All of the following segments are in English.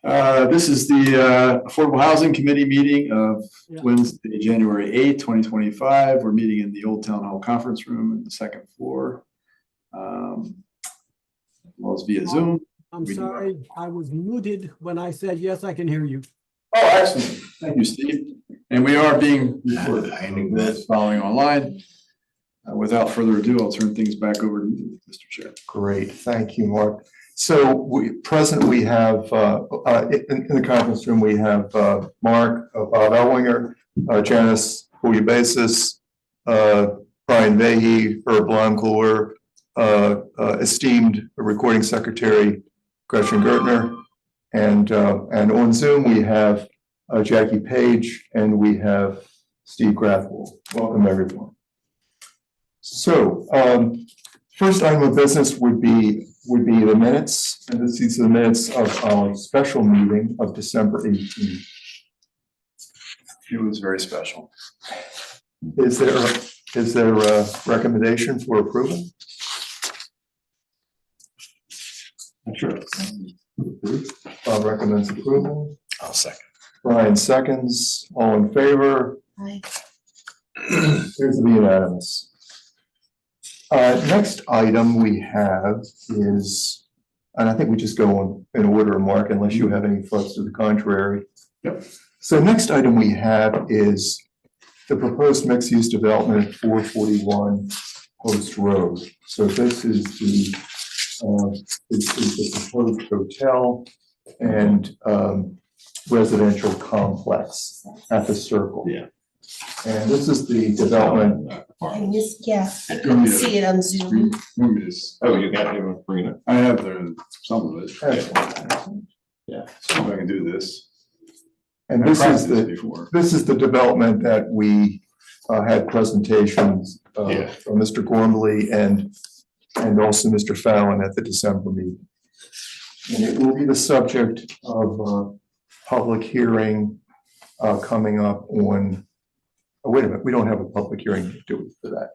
This is the Affordable Housing Committee meeting of Wednesday, January 8th, 2025. We're meeting in the Old Town Hall Conference Room in the second floor, as well as via Zoom. I'm sorry, I was muted when I said, yes, I can hear you. Oh, excellent. Thank you, Steve. And we are being recorded. Following online. Without further ado, I'll turn things back over to you, Mr. Chair. Great, thank you, Mark. So we have in the conference room, we have Mark, Bob Elwinger, Janice Bouillabasis, Brian Vahey, Herb Blomkuhler, esteemed recording secretary Gretchen Gertner, and on Zoom we have Jackie Page and we have Steve Grathwohl. Welcome, everyone. So first item of business would be the minutes, and this is the minutes of our special meeting of December 18th. It was very special. Is there a recommendation for approval? Sure. Bob recommends approval. I'll second. Brian seconds. All in favor? Aye. Here's the unanimous. Next item we have is, and I think we just go in order, Mark, unless you have any thoughts to the contrary. Yep. So next item we have is the proposed mixed-use development at 441 Post Road. So this is the proposed hotel and residential complex at the Circle. Yeah. And this is the development. I missed, yeah, I couldn't see it on Zoom. Oh, you got it, bring it up. I have some of it. Yeah, so if I can do this. And this is the development that we had presentations from Mr. Gormley and also Mr. Fallon at the December meeting. And it will be the subject of a public hearing coming up on. Oh, wait a minute, we don't have a public hearing to do for that.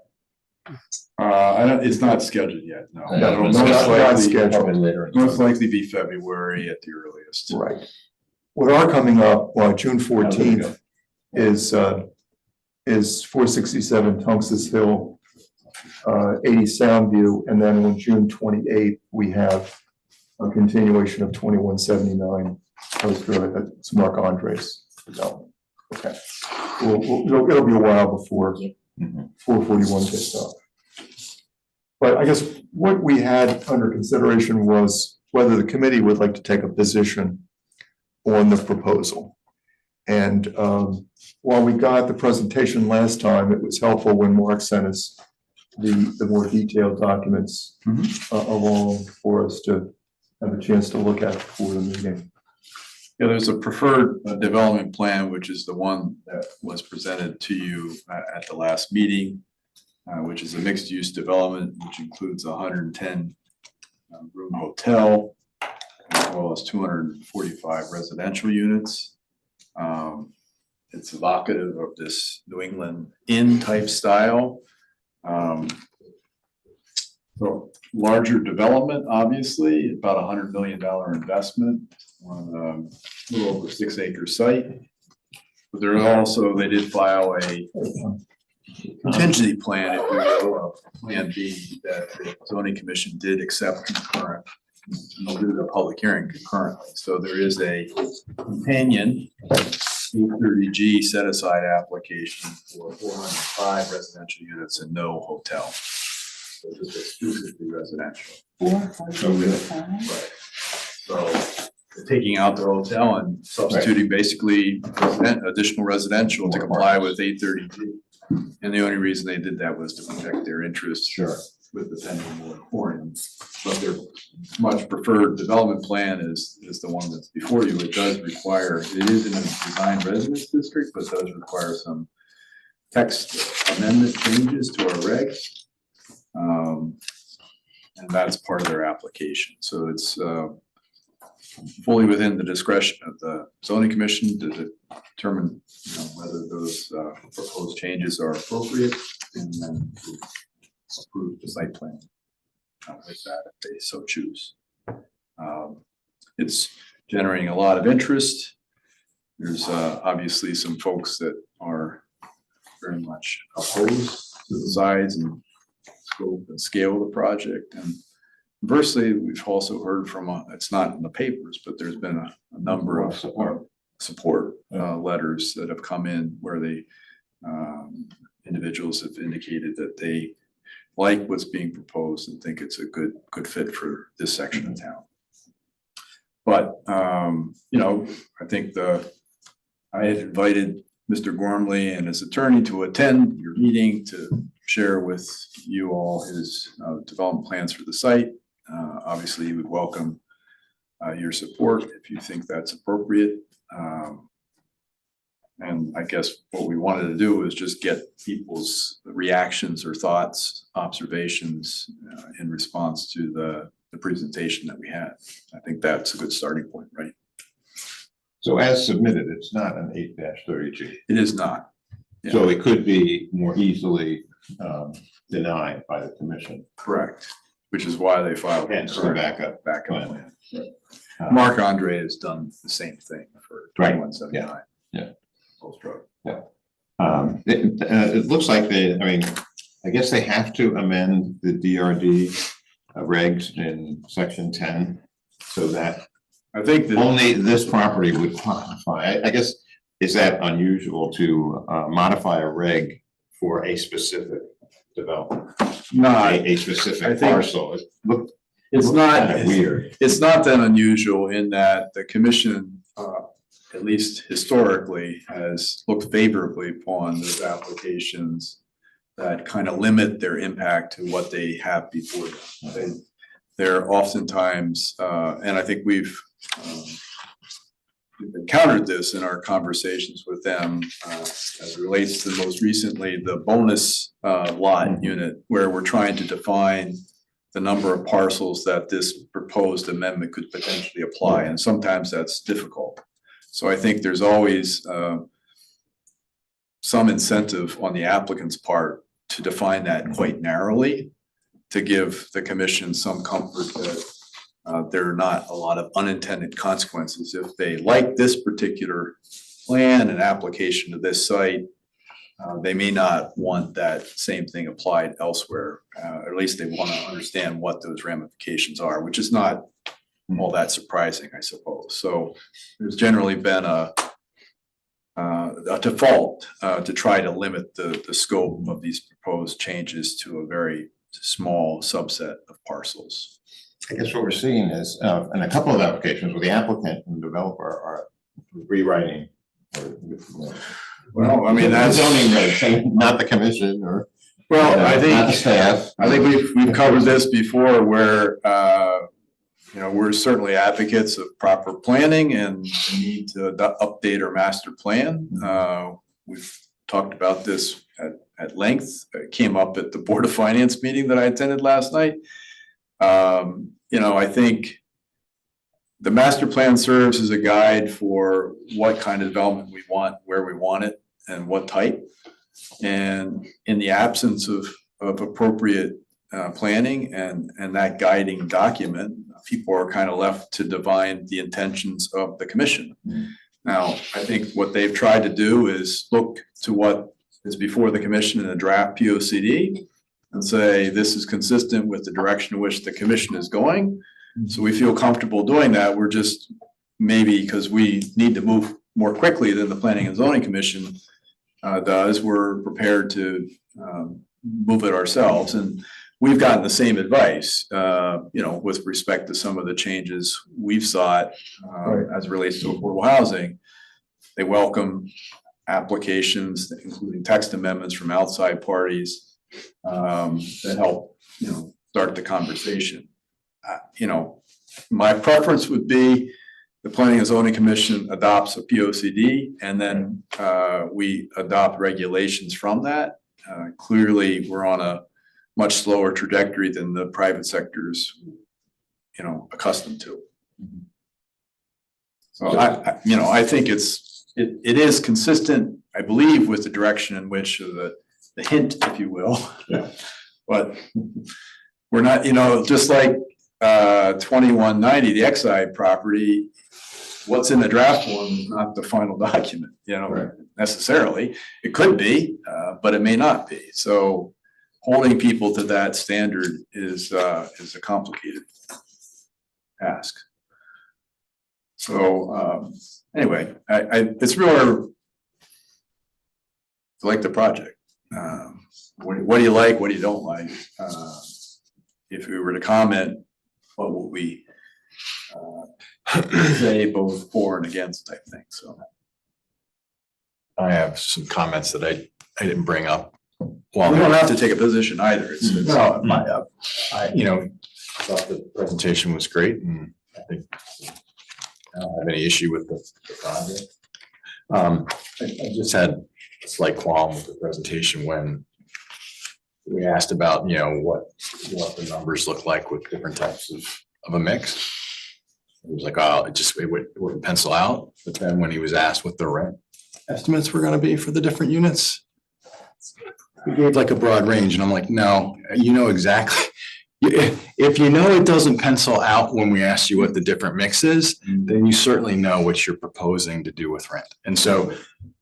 It's not scheduled yet, no. No, not scheduled. Most likely be February at the earliest. Right. What are coming up, June 14th is 467 Tungus Hill, 80 Soundview, and then on June 28th, we have a continuation of 2179 Post Road. That's Mark Andres development. Okay. It'll be a while before 441 gets up. But I guess what we had under consideration was whether the committee would like to take a position on the proposal. And while we got the presentation last time, it was helpful when Mark sent us the more detailed documents along for us to have a chance to look at before the meeting. Yeah, there's a preferred development plan, which is the one that was presented to you at the last meeting, which is a mixed-use development, which includes a 110 room hotel, as well as 245 residential units. It's evocative of this New England Inn type style. So larger development, obviously, about $100 million investment on a little over 6 acre site. But there also, they did file a contingency plan, if you will, Plan B, that the zoning commission did accept concurrent. They'll do the public hearing concurrently. So there is a companion 830G set aside application for 405 residential units and no hotel. So this is exclusively residential. 445. Right. So they're taking out the hotel and substituting basically additional residential to comply with 830G. And the only reason they did that was to protect their interests with the pending moratorium. But their much preferred development plan is the one that's before you. It does require, it is in a design residence district, but does require some text amendment changes to our regs. And that's part of their application. So it's fully within the discretion of the zoning commission to determine whether those proposed changes are appropriate, and then to approve the site plan with that if they so choose. It's generating a lot of interest. There's obviously some folks that are very much opposed to the size and scope and scale of the project. And conversely, we've also heard from, it's not in the papers, but there's been a number of support letters that have come in where they individuals have indicated that they like what's being proposed and think it's a good fit for this section of town. But you know, I think I had invited Mr. Gormley and his attorney to attend your meeting to share with you all his development plans for the site. Obviously, he would welcome your support if you think that's appropriate. And I guess what we wanted to do is just get people's reactions or thoughts, observations in response to the presentation that we had. I think that's a good starting point, right? So as submitted, it's not an 8-30G. It is not. Yeah. So it could be more easily denied by the commission. Correct, which is why they filed. Hence the backup plan. plan. Right. Mark Andre has done the same thing for Right. 2179. Yeah. Post Road. It looks like I guess they have to amend the DRD regs in section 10 so that I think that only this property would qualify. I guess, is that unusual to modify a reg for a specific development? not, A I specific think- parcel? It looked it's not, kind of weird. it's not that unusual in that the commission, at least historically, has looked favorably upon those applications that kind of limit their impact to what they have before them. They're oftentimes, and I think we've encountered this in our conversations with them as it relates to most recently the bonus lot unit, where we're trying to define the number of parcels that this proposed amendment could potentially apply, and sometimes that's difficult. So I think there's always some incentive on the applicant's part to define that quite narrowly, to give the commission some comfort that there are not a lot of unintended consequences. If they like this particular plan and application to this site, they may not want that same thing applied elsewhere. Or at least they want to understand what those ramifications are, which is not all that surprising, I suppose. So there's generally been a default to try to limit the scope of these proposed changes to a very small subset of parcels. I guess what we're seeing is, in a couple of applications where the applicant and developer are rewriting. Well, I mean, the that's zoning regs, not the commission or. well, I not the think staff. we've covered this before where you know, we're certainly advocates of proper planning and the need to update our master plan. We've talked about this at length. It came up at the Board of Finance meeting that I attended last night. You know, I think the master plan serves as a guide for what kind of development we want, where we want it, and what type. And in the absence of appropriate planning and that guiding document, people are kind of left to divine the intentions of the commission. Now, I think what they've tried to do is look to what is before the commission in a draft POCD and say, this is consistent with the direction in which the commission is going. So we feel comfortable doing that. We're just, maybe because we need to move more quickly than the Planning and Zoning Commission does, we're prepared to move it ourselves. And we've gotten the same advice, you know, with respect to some of the changes we've sought as it relates to affordable housing. They welcome applications, including text amendments from outside parties that help, you know, start the conversation. You know, my preference would be the Planning and Zoning Commission adopts a POCD and then we adopt regulations from that. Clearly, we're on a much slower trajectory than the private sector's, you know, accustomed to. So you know, I think it is consistent, I believe, with the direction in which the hint, if you will. Yeah. But we're not, you know, just like 2190, the Exide property, what's in the draft form is not the final document, you know, necessarily. It could be, but it may not be. So holding people to that standard is a complicated task. So, anyway, it's more to like the project. What do you like? What do you don't like? If we were to comment, what would we say both for and against type thing? So I have some comments that I didn't bring up. we don't have to take a position either. It's No, I thought the presentation was great, and I think I don't have any issue with the project. I just had a slight qualm with the presentation when we asked about, you know, what the numbers look like with different types of a mix. It was like, oh, it wouldn't pencil out. But then when he was asked what the rent estimates were gonna be for the different units, he gave like a broad range, and I'm like, no, you know exactly. If you know it doesn't pencil out when we ask you what the different mix is, then you certainly know what you're proposing to do with rent. And so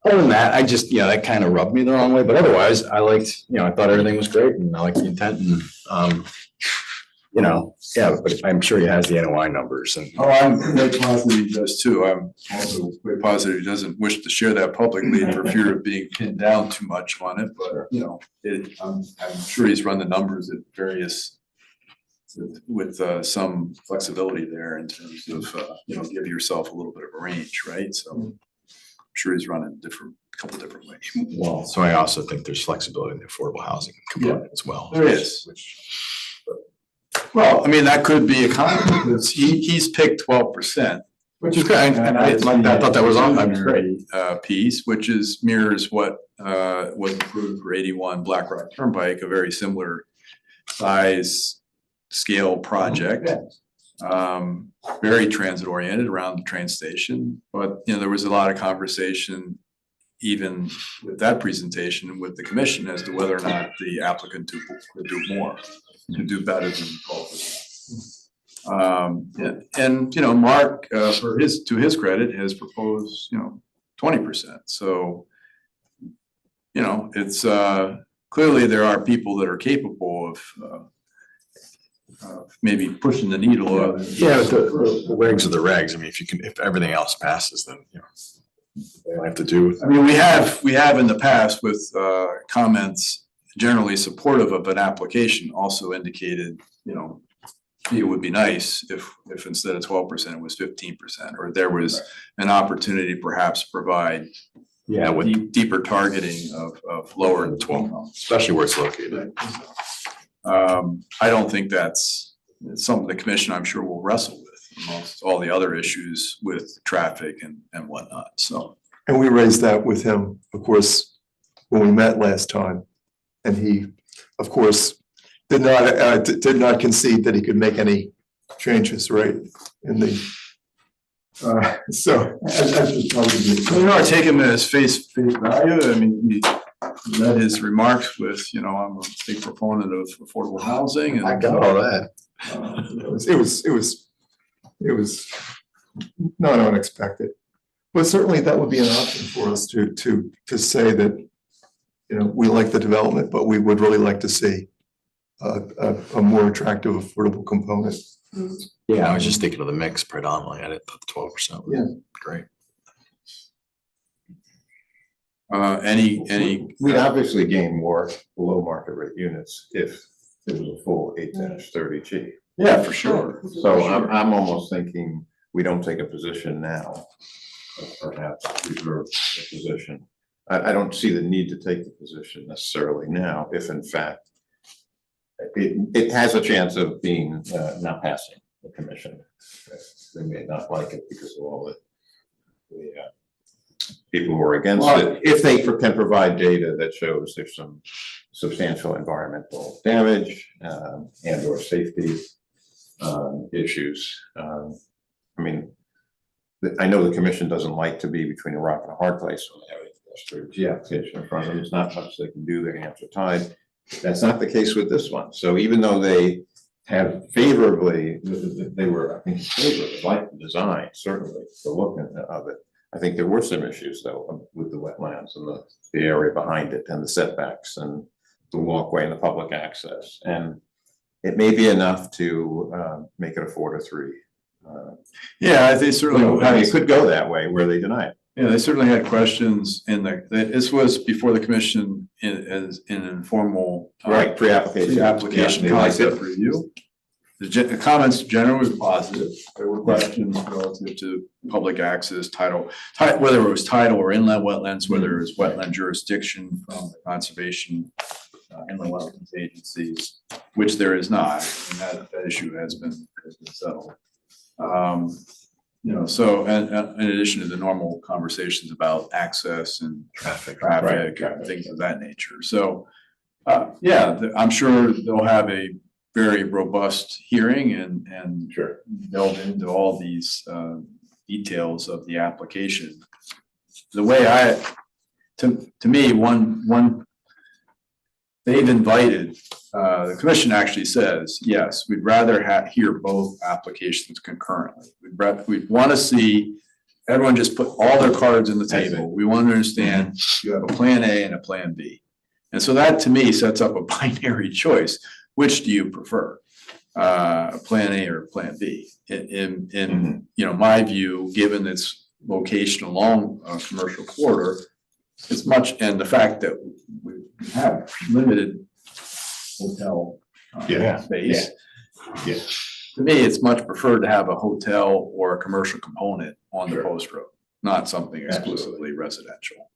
other than that, I just, that kind of rubbed me the wrong way, but otherwise I liked, I thought everything was great, and I liked the intent, and but I'm sure he has the NOI numbers, and oh, I'm quite positive he does too. I'm also quite positive he doesn't wish to share that publicly for fear of being pinned down too much on it, but I'm sure he's run the numbers at various with some flexibility there in terms of give yourself a little bit of a range, right? So I'm sure he's running a couple different ways. well, so I also think there's flexibility in the affordable housing component as well. There is. Well, I mean, that could be a comment, because he's picked 12%. Which is good. I thought that was on. I'm great. Piece, which mirrors what was approved for 81 Black Rock Turnpike, a very similar size scale project. Very transit oriented around the train station, but there was a lot of conversation even with that presentation with the commission as to whether or not the applicant could do more, to do better than 12%. And Mark, to his credit, has proposed 20%. So it's clearly there are people that are capable of maybe pushing the needle. Yeah, the regs are the regs. I mean, if everything else passes, then they don't have to do. I mean, we have in the past with comments generally supportive of an application also indicated, it would be nice if instead of 12% it was 15%, or there was an opportunity perhaps to provide deeper targeting of lower than 12, especially where it's located. I don't think that's something the commission, I'm sure, will wrestle with amongst all the other issues with traffic and whatnot. So, and we raised that with him, of course, when we met last time, and he, of course, did not concede that he could make any changes, right? In the so I just probably take him as face value. I mean, he led his remarks with, I'm a big proponent of affordable housing, and I got all that. It was not unexpected, but certainly that would be an option for us to say that we like the development, but we would really like to see a more attractive affordable component. Yeah, I was just thinking of the mix predominantly. I didn't put the 12%. Yeah, great. We'd obviously gain more below market rate units if it was a full 8-30G. Yeah, for sure. So I'm almost thinking we don't take a position now, but perhaps reserve a position. I don't see the need to take the position necessarily now, if in fact it has a chance of being not passing the commission. They may not like it because of all the people who are against it. If they can provide data that shows there's some substantial environmental damage and or safety issues. I mean, I know the commission doesn't like to be between a rock and a hard place when they have a G application in front of them. There's not much they can do. Their hands are tied. That's not the case with this one. So even though they have favorably, they were, I think, favorably, like the design, certainly, the look of it. I think there were some issues though with the wetlands and the area behind it and the setbacks and the walkway and the public access. And it may be enough to make it a 4-3. Yeah, they certainly. I mean, it could go that way where they deny it. Yeah, they certainly had questions in this was before the commission as in an informal. Right, pre-application. Pre-application Yeah, they liked concept it. review. The comments generally were positive. There were questions relative to public access, whether it was tidal or inland wetlands, whether it was wetland jurisdiction from the conservation inland wetlands agencies, which there is not, and that issue has been settled. So, and in addition to the normal conversations about access and Traffic. traffic and things of that nature. So, I'm sure they'll have a very robust hearing and Sure. delve into all these details of the application. The way to me, they've invited, the commission actually says, yes, we'd rather hear both applications concurrently. We'd want to see everyone just put all their cards in the table. We want to understand you have a plan A and a plan B. And so that to me sets up a binary choice. Which do you prefer? Plan A or plan B? In my view, given its location along a commercial corridor, it's much, and the fact that we have limited hotel space. Yeah. To me, it's much preferred to have a hotel or a commercial component on the post road, not something exclusively residential.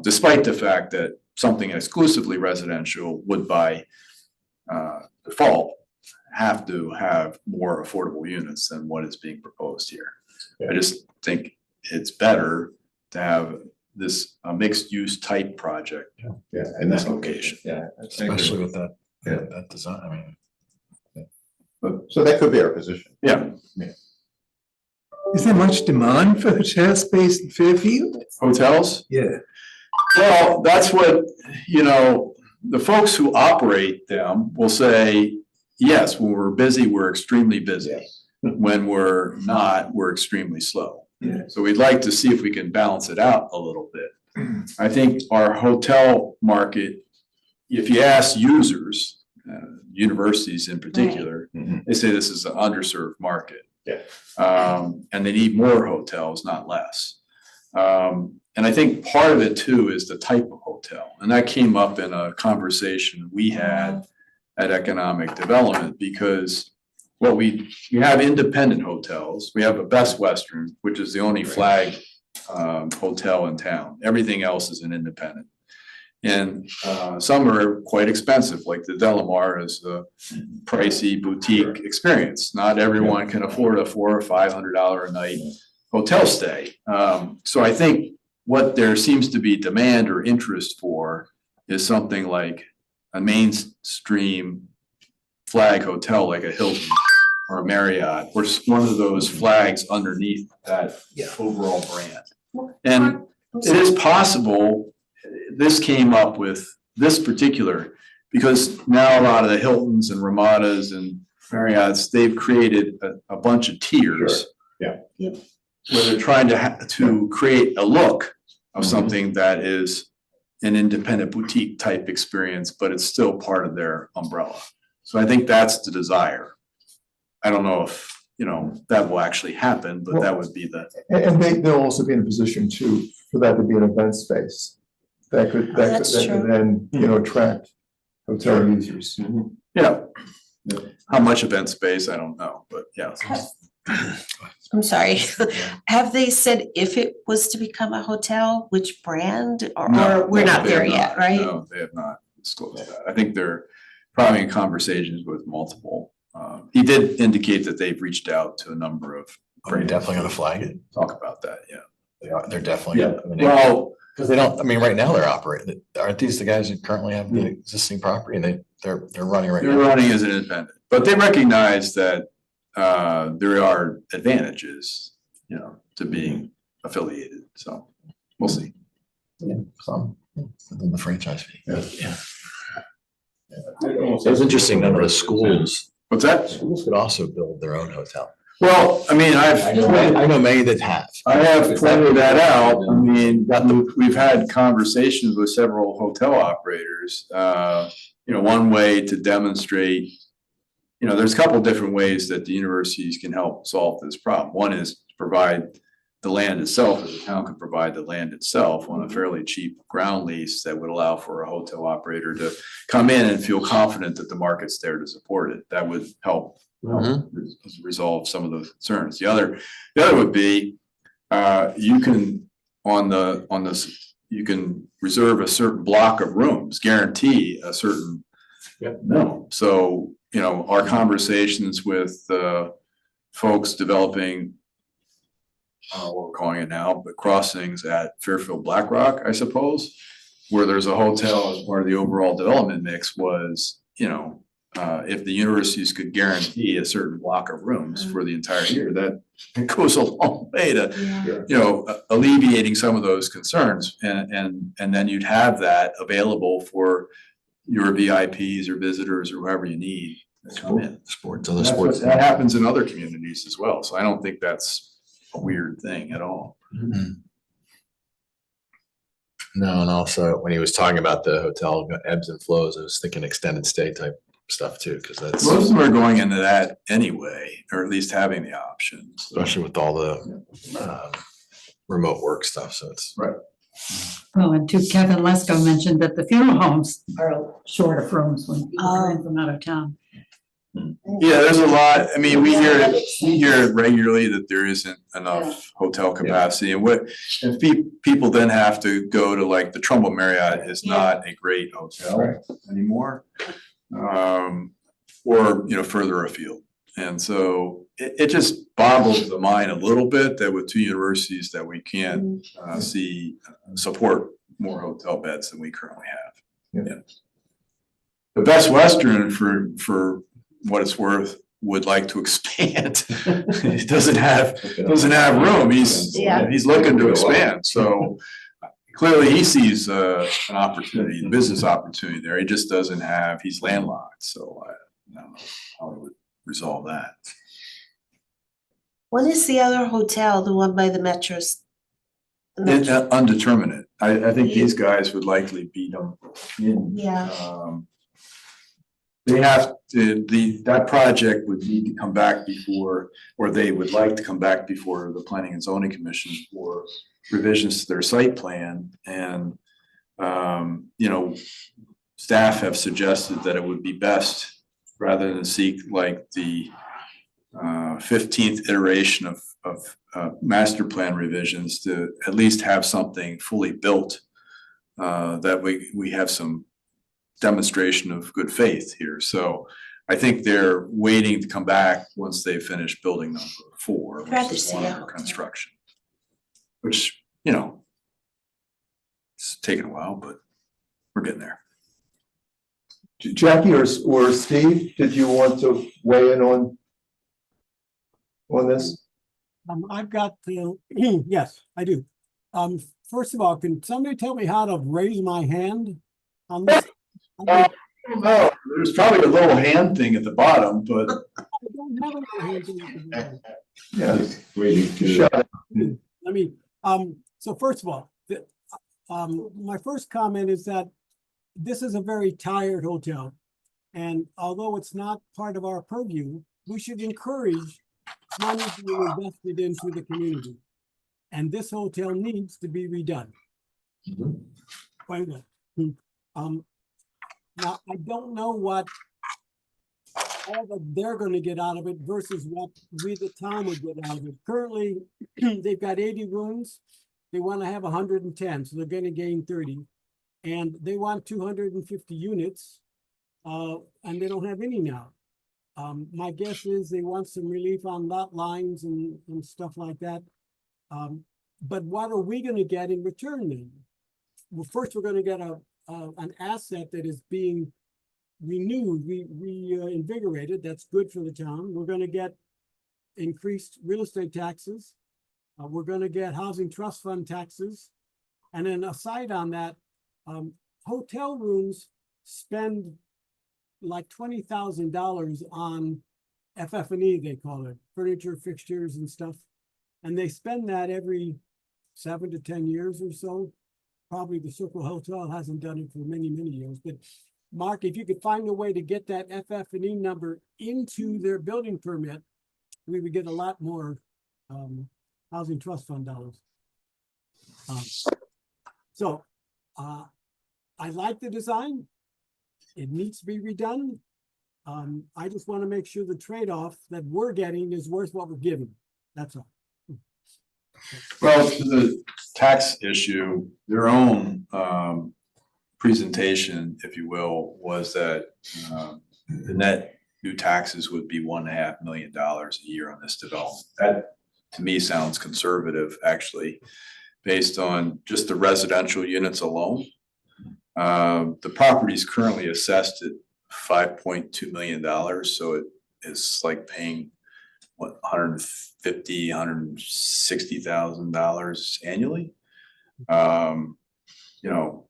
Despite the fact that something exclusively residential would by default have to have more affordable units than what is being proposed here. I just think it's better to have this mixed use type project in this location. Yeah. Especially with that, Yeah. that design, I mean. So that could be our position. Yeah, Is there much demand for hotel space in Fairfield? hotels. Yeah. Well, that's what, the folks who operate them will say, yes, when we're busy, we're extremely busy. When we're not, we're extremely slow. Yeah. So we'd like to see if we can balance it out a little bit. I think our hotel market, if you ask users, universities in particular, Mhm. they say this is an underserved market. Yeah. And they need more hotels, not less. And I think part of it too is the type of hotel. And that came up in a conversation we had at Economic Development, because we have independent hotels. We have a Best Western, which is the only flag hotel in town. Everything else is an independent. And some are quite expensive, like the Delamar is a pricey boutique experience. Not everyone can afford a $400 or $500 a night hotel stay. So I think what there seems to be demand or interest for is something like a mainstream flag hotel, like a Hilton or a Marriott, or one of those flags underneath that overall brand. And it is possible, this came up with this particular, because now a lot of the Hiltons and Ramadas and Marriotts, they've created a bunch of tiers. Yeah. Yep. Where they're trying to create a look of something that is an independent boutique type experience, but it's still part of their umbrella. So I think that's the desire. I don't know if, that will actually happen, but that would be the. And they'll also be in a position for that to be an event space. That could That's true. then, attract hotel users. Yeah. How much event space, I don't know, but yeah. I'm sorry. Have they said if it was to become a hotel, which brand, or we're not they there have yet, not. right? No, they have not disclosed that. I think they're probably in conversations with multiple. He did indicate that they've reached out to a number of. Are you definitely gonna flag it? Talk about that, yeah. They're definitely. Yeah, I mean, well, because they don't, right now they're operating, aren't these the guys who currently have the existing property and they're running right they're now? running as an independent, but they recognize that there are advantages, to being affiliated, so we'll see. Yeah, some, within the franchise fee. Yeah. It was interesting, none of the schools What's that? Schools could also build their own hotel. Well, I mean, I know many that have. I have pointed that out. I mean, we've had conversations with several hotel operators. One way to demonstrate, there's a couple of different ways that the universities can help solve this problem. One is to provide the land itself, as the town could provide the land itself on a fairly cheap ground lease that would allow for a hotel operator to come in and feel confident that the market's there to support it. That would help resolve some of those concerns. The other would be, you can you can reserve a certain block of rooms, guarantee a certain minimum. So, our conversations with folks developing, what we're calling it now, but crossings at Fairfield Black Rock, I suppose, where there's a hotel as part of the overall development mix was, if the universities could guarantee a certain block of rooms for the entire year, that it goes a long way to, alleviating some of those concerns. And then you'd have that available for your VIPs or visitors or whoever you need to come in. That happens in other communities as well. So I don't think that's a weird thing at all. No, and also when he was talking about the hotel ebbs and flows, I was thinking extended stay type stuff too, because that's Most of them are going into that anyway, or at least having the option. especially with all the remote work stuff. So it's Right. Well, and too, Kevin Lesko mentioned that the funeral homes are short of rooms when people come in from out of town. Yeah, there's a lot. I mean, we hear it regularly that there isn't enough hotel capacity, and people then have to go to, like, the Trumbull Marriott is not a great hotel anymore. Or, further afield. And so it just boggles the mind a little bit that with two universities that we can't support more hotel beds than we currently have. Yeah. The Best Western, for what it's worth, would like to expand. It doesn't have room. He's looking to expand. So clearly he sees an opportunity, business opportunity there. He just doesn't have, he's landlocked. So I don't know how he would resolve that. What is the other hotel, the one by the Metros? It's undeterminate. I think these guys would likely beat them in. Yeah. They have to, that project would need to come back before, or they would like to come back before the Planning and Zoning Commission for revisions to their site plan. And, staff have suggested that it would be best, rather than seek like the 15th iteration of master plan revisions, to at least have something fully built, that we have some demonstration of good faith here. So I think they're waiting to come back once they finish building number 4, Rather which is see one a under hotel. construction. Which, it's taken a while, but we're getting there. Jackie or Steve, did you want to weigh in on this? I've got to, yes, I do. First of all, can somebody tell me how to raise my hand on this? I No, there's probably a little hand thing at the bottom, but don't have a hand in it. Yeah. Shut it. So first of all, my first comment is that this is a very tired hotel. And although it's not part of our purview, we should encourage money being invested into the community. And this hotel needs to be redone. Quite well. Now, I don't know what all that they're going to get out of it versus what we, the town, would get out of it. Currently, they've got 80 rooms. They want to have 110, so they're going to gain 30. And they want 250 units, and they don't have any now. My guess is they want some relief on lot lines and stuff like that. But what are we going to get in return then? Well, first, we're going to get an asset that is being renewed, reinvigorated. That's good for the town. We're going to get increased real estate taxes. We're going to get housing trust fund taxes. And then aside on that, hotel rooms spend like $20,000 on FF&E, they call it, furniture, fixtures and stuff. And they spend that every 7 to 10 years or so. Probably the Circle Hotel hasn't done it for many, many years, but Mark, if you could find a way to get that FF&E number into their building permit, we would get a lot more housing trust fund dollars. So I like the design. It needs to be redone. I just want to make sure the trade-off that we're getting is worth what we're giving. That's all. Well, to the tax issue, their own presentation, if you will, was that the net new taxes would be $1.5 million a year on this development. That, to me, sounds conservative, actually, based on just the residential units alone. The property is currently assessed at $5.2 million, so it is like paying what, $150,000, $160,000 annually. You know,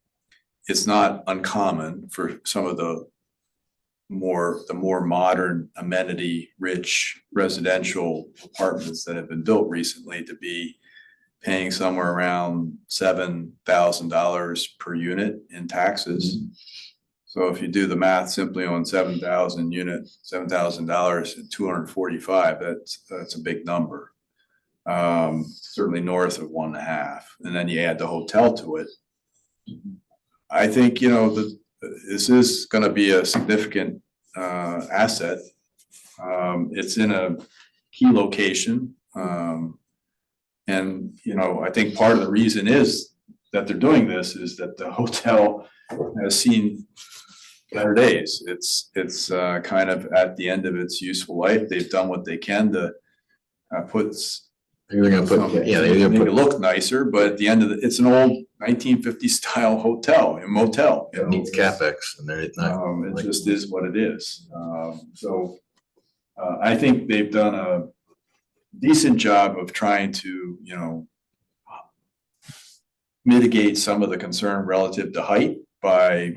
it's not uncommon for some of the more modern, amenity-rich residential apartments that have been built recently to be paying somewhere around $7,000 per unit in taxes. So if you do the math simply on 7,000 units, $7,000 and 245, that's a big number. Certainly north of 1.5, and then you add the hotel to it. I think, you know, this is going to be a significant asset. It's in a key location. And, you know, I think part of the reason is that they're doing this is that the hotel has seen better days. It's kind of at the end of its useful life. They've done what they can to put They're gonna put, yeah, they're gonna make it put, look nicer, but at the end of it's an old 1950s style hotel, a motel. You it know, needs CapEx and they're not. it just is what it is. So I think they've done a decent job of trying to, you know, mitigate some of the concern relative to height by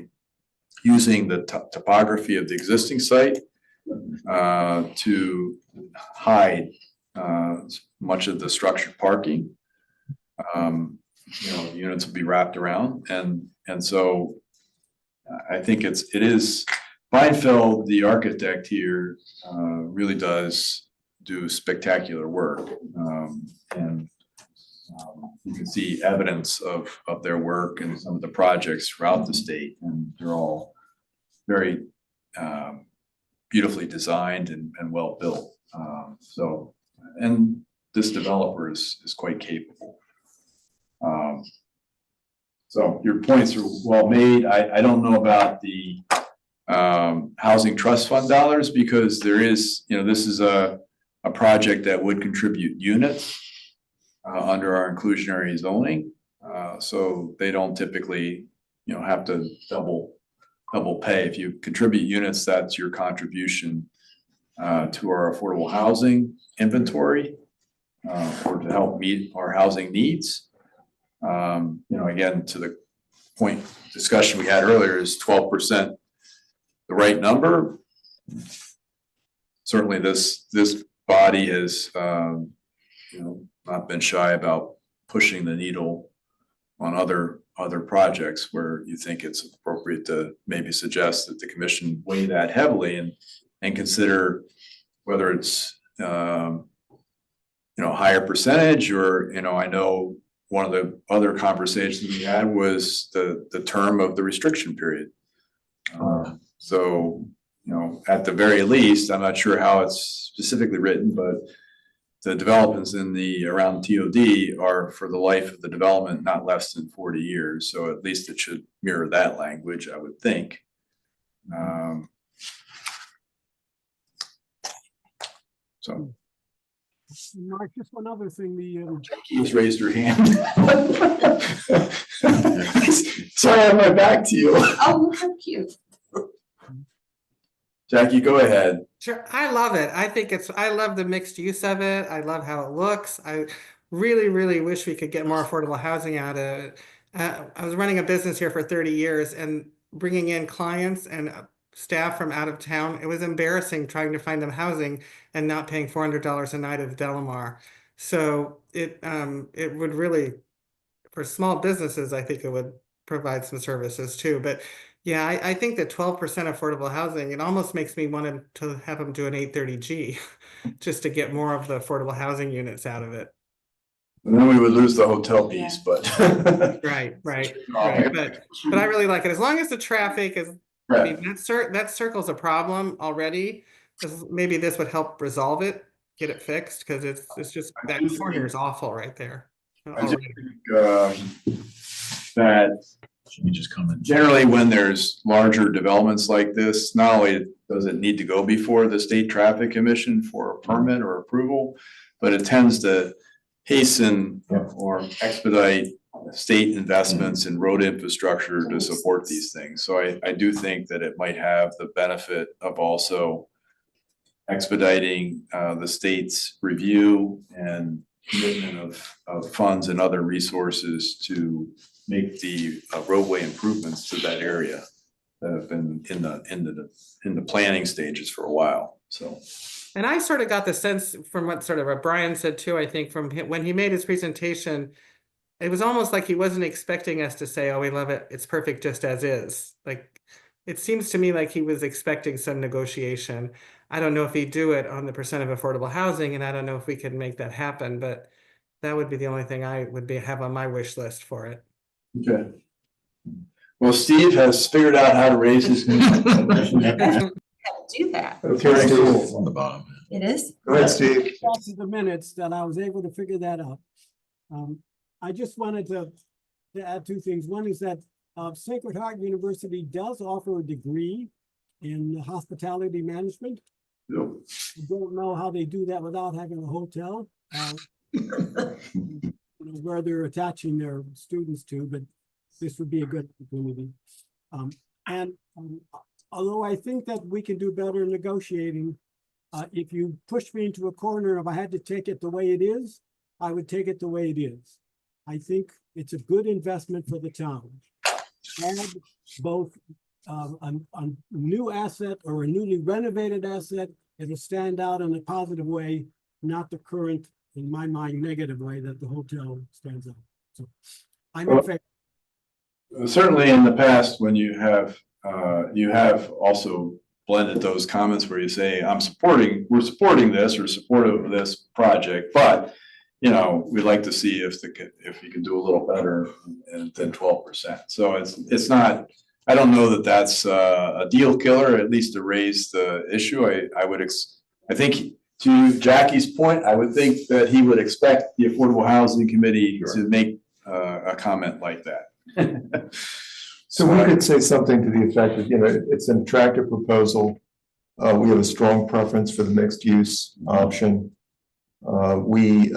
using the topography of the existing site to hide much of the structured parking. You know, units will be wrapped around, and so I think it is Feinfeld, the architect here, really does do spectacular work, and you can see evidence of their work and some of the projects throughout the state, and they're all very beautifully designed and well built. So, and this developer is quite capable. So your points are well made. I don't know about the housing trust fund dollars, because there is, you know, this is a project that would contribute units under our inclusionary zoning. So they don't typically, you know, have to double pay. If you contribute units, that's your contribution to our affordable housing inventory, or to help meet our housing needs. You know, again, to the point discussion we had earlier, is 12% the right number? Certainly this body has, you know, not been shy about pushing the needle on other projects where you think it's appropriate to maybe suggest that the commission weigh that heavily and consider whether it's, you know, higher percentage, or, you know, I know one of the other conversations we had was the term of the restriction period. So, you know, at the very least, I'm not sure how it's specifically written, but the developments in around TOD are for the life of the development, not less than 40 years. So at least it should mirror that language, I would think. So. Mark, just one other thing, He's raised her hand. Sorry, I have my back to you. Oh, how cute. Jackie, go ahead. Sure, I love it. I love the mixed use of it. I love how it looks. I really, really wish we could get more affordable housing out of it. I was running a business here for 30 years and bringing in clients and staff from out of town. It was embarrassing trying to find them housing and not paying $400 a night at Delamar. So it would really, for small businesses, I think it would provide some services too. But yeah, I think that 12% affordable housing, it almost makes me want to have them do an 830G just to get more of the affordable housing units out of it. And then we would lose the hotel piece, but. Right. But I really like it. As long as the traffic is, I mean, that circle's a problem already. Maybe this would help resolve it, get it fixed, because it's just, that corner is awful right there. I do think, that Should we just comment? generally when there's larger developments like this, not only does it need to go before the State Traffic Commission for a permit or approval, but it tends to hasten or expedite state investments in road infrastructure to support these things. So I do think that it might have the benefit of also expediting the state's review and commitment of funds and other resources to make the roadway improvements to that area that have been in the planning stages for a while, so. And I sort of got the sense from what Brian said too, I think from when he made his presentation, it was almost like he wasn't expecting us to say, oh, we love it, it's perfect just as is. Like, it seems to me like he was expecting some negotiation. I don't know if he'd do it on the percent of affordable housing, and I don't know if we could make that happen, but that would be the only thing I would have on my wish list for it. Okay. Well, Steve has figured out how to raise his. Do that. Okay, Steve. On the bottom. It is? Go ahead, Steve. That's the minutes that I was able to figure that out. I just wanted to add two things. One is that Sacred Heart University does offer a degree in hospitality management. Yep. I don't know how they do that without having a hotel. Where they're attaching their students to, but this would be a good opportunity. Although I think that we can do better in negotiating, if you push me into a corner, if I had to take it the way it is, I would take it the way it is. I think it's a good investment for the town. And both a new asset or a newly renovated asset, it'll stand out in a positive way, not the current, in my mind, negative way that the hotel stands out. So I'm in favor. Certainly in the past, when you have also blended those comments where you say, we're supporting this or supportive of this project, but we'd like to see if you can do a little better than 12%. So it's not, I don't know that that's a deal killer, at least to raise the issue. I think to Jackie's point, I would think that he would expect the Affordable Housing Committee to make a comment like that. So we could say something to the effect of, it's an attractive proposal. We have a strong preference for the mixed use option. We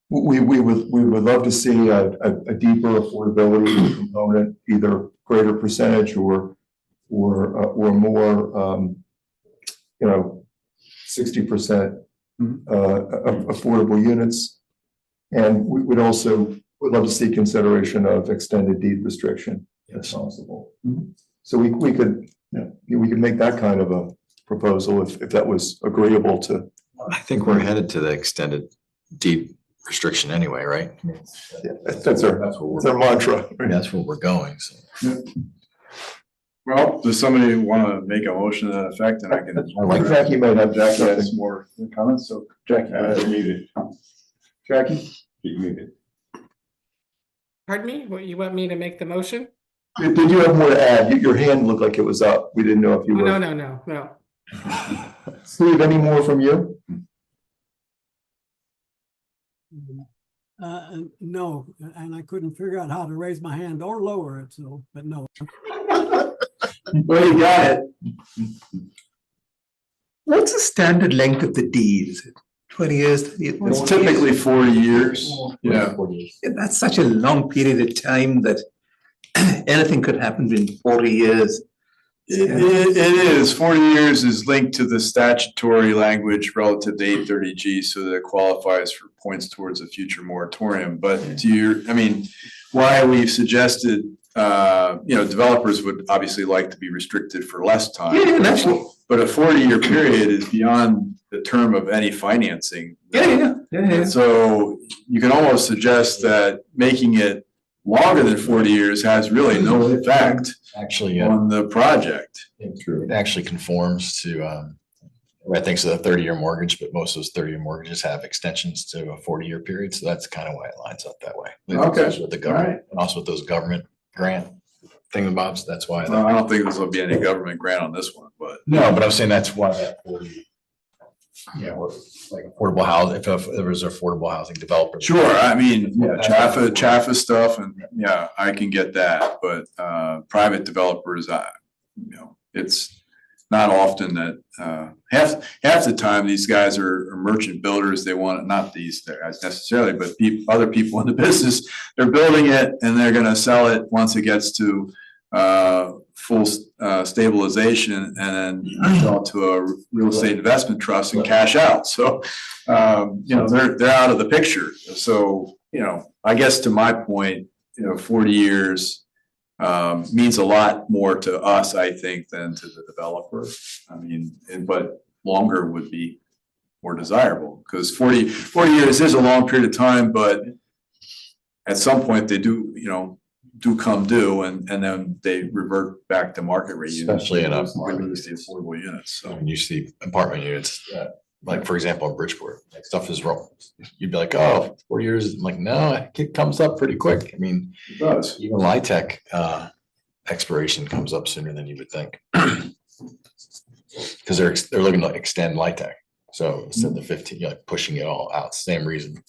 would love to see a deeper affordability component, either greater percentage or more, 60% affordable units. And we would also love to see consideration of extended deed restriction if possible. So we could make that kind of a proposal if that was agreeable to. I think we're headed to the extended deed restriction anyway, right? Yeah, that's our mantra. Right? That's where we're going, so. Yeah. Well, does somebody want to make a motion to that effect? And I can. I think Jackie might have Jackie has more comments, so Jackie. Jackie? You're muted. Pardon me? What, you want me to make the motion? Did you have more to add? Your hand looked like it was up. We didn't know if you were. No. Steve, any more from you? No, and I couldn't figure out how to raise my hand or lower it, but no. Well, you got it. What's the standard length of the deed? Is it 20 years? 30 years? It's typically 40 years. Yeah. That's such a long period of time that anything could happen in 40 years. It is. 40 years is linked to the statutory language relative to 830G so that it qualifies for points towards a future moratorium. But why we've suggested developers would obviously like to be restricted for less time. Yeah, naturally. But a 40-year period is beyond the term of any financing. So you can almost suggest that making it longer than 40 years has really no effect Actually, on the project. it actually conforms to, I think so, the 30-year mortgage, but most of those 30-year mortgages have extensions to a 40-year period. So that's kind of why it lines up that way. Okay. Also with the government, and also with those government grant thingamabobs, that's why. I don't think there's will be any government grant on this one, but. No, but I'm saying that's why that 40, like affordable housing, if there was affordable housing developer. Sure, I mean, yeah, Chaffa stuff, and yeah, I can get that, but private developers, it's not often that half the time these guys are merchant builders. They want, not these guys necessarily, but other people in the business, they're building it and they're gonna sell it once it gets to full stabilization, and then sell it to a real estate investment trust and cash out. So, they're out of the picture. So, I guess to my point, 40 years means a lot more to us, I think, than to the developer. I mean, but longer would be more desirable, because 40 years is a long period of time, but at some point they do come due, and then they revert back to market rate units. Especially in a We lose the affordable units, so. When you see apartment units, like for example, in Bridgeport, like stuff is wrong. You'd be like, oh, 4 years. I'm like, no, it comes up pretty quick. I mean, It does. even LIHTC expiration comes up sooner than you would think. Because they're looking to extend LIHTC. So instead of the 15, you're like pushing it all out, same reason.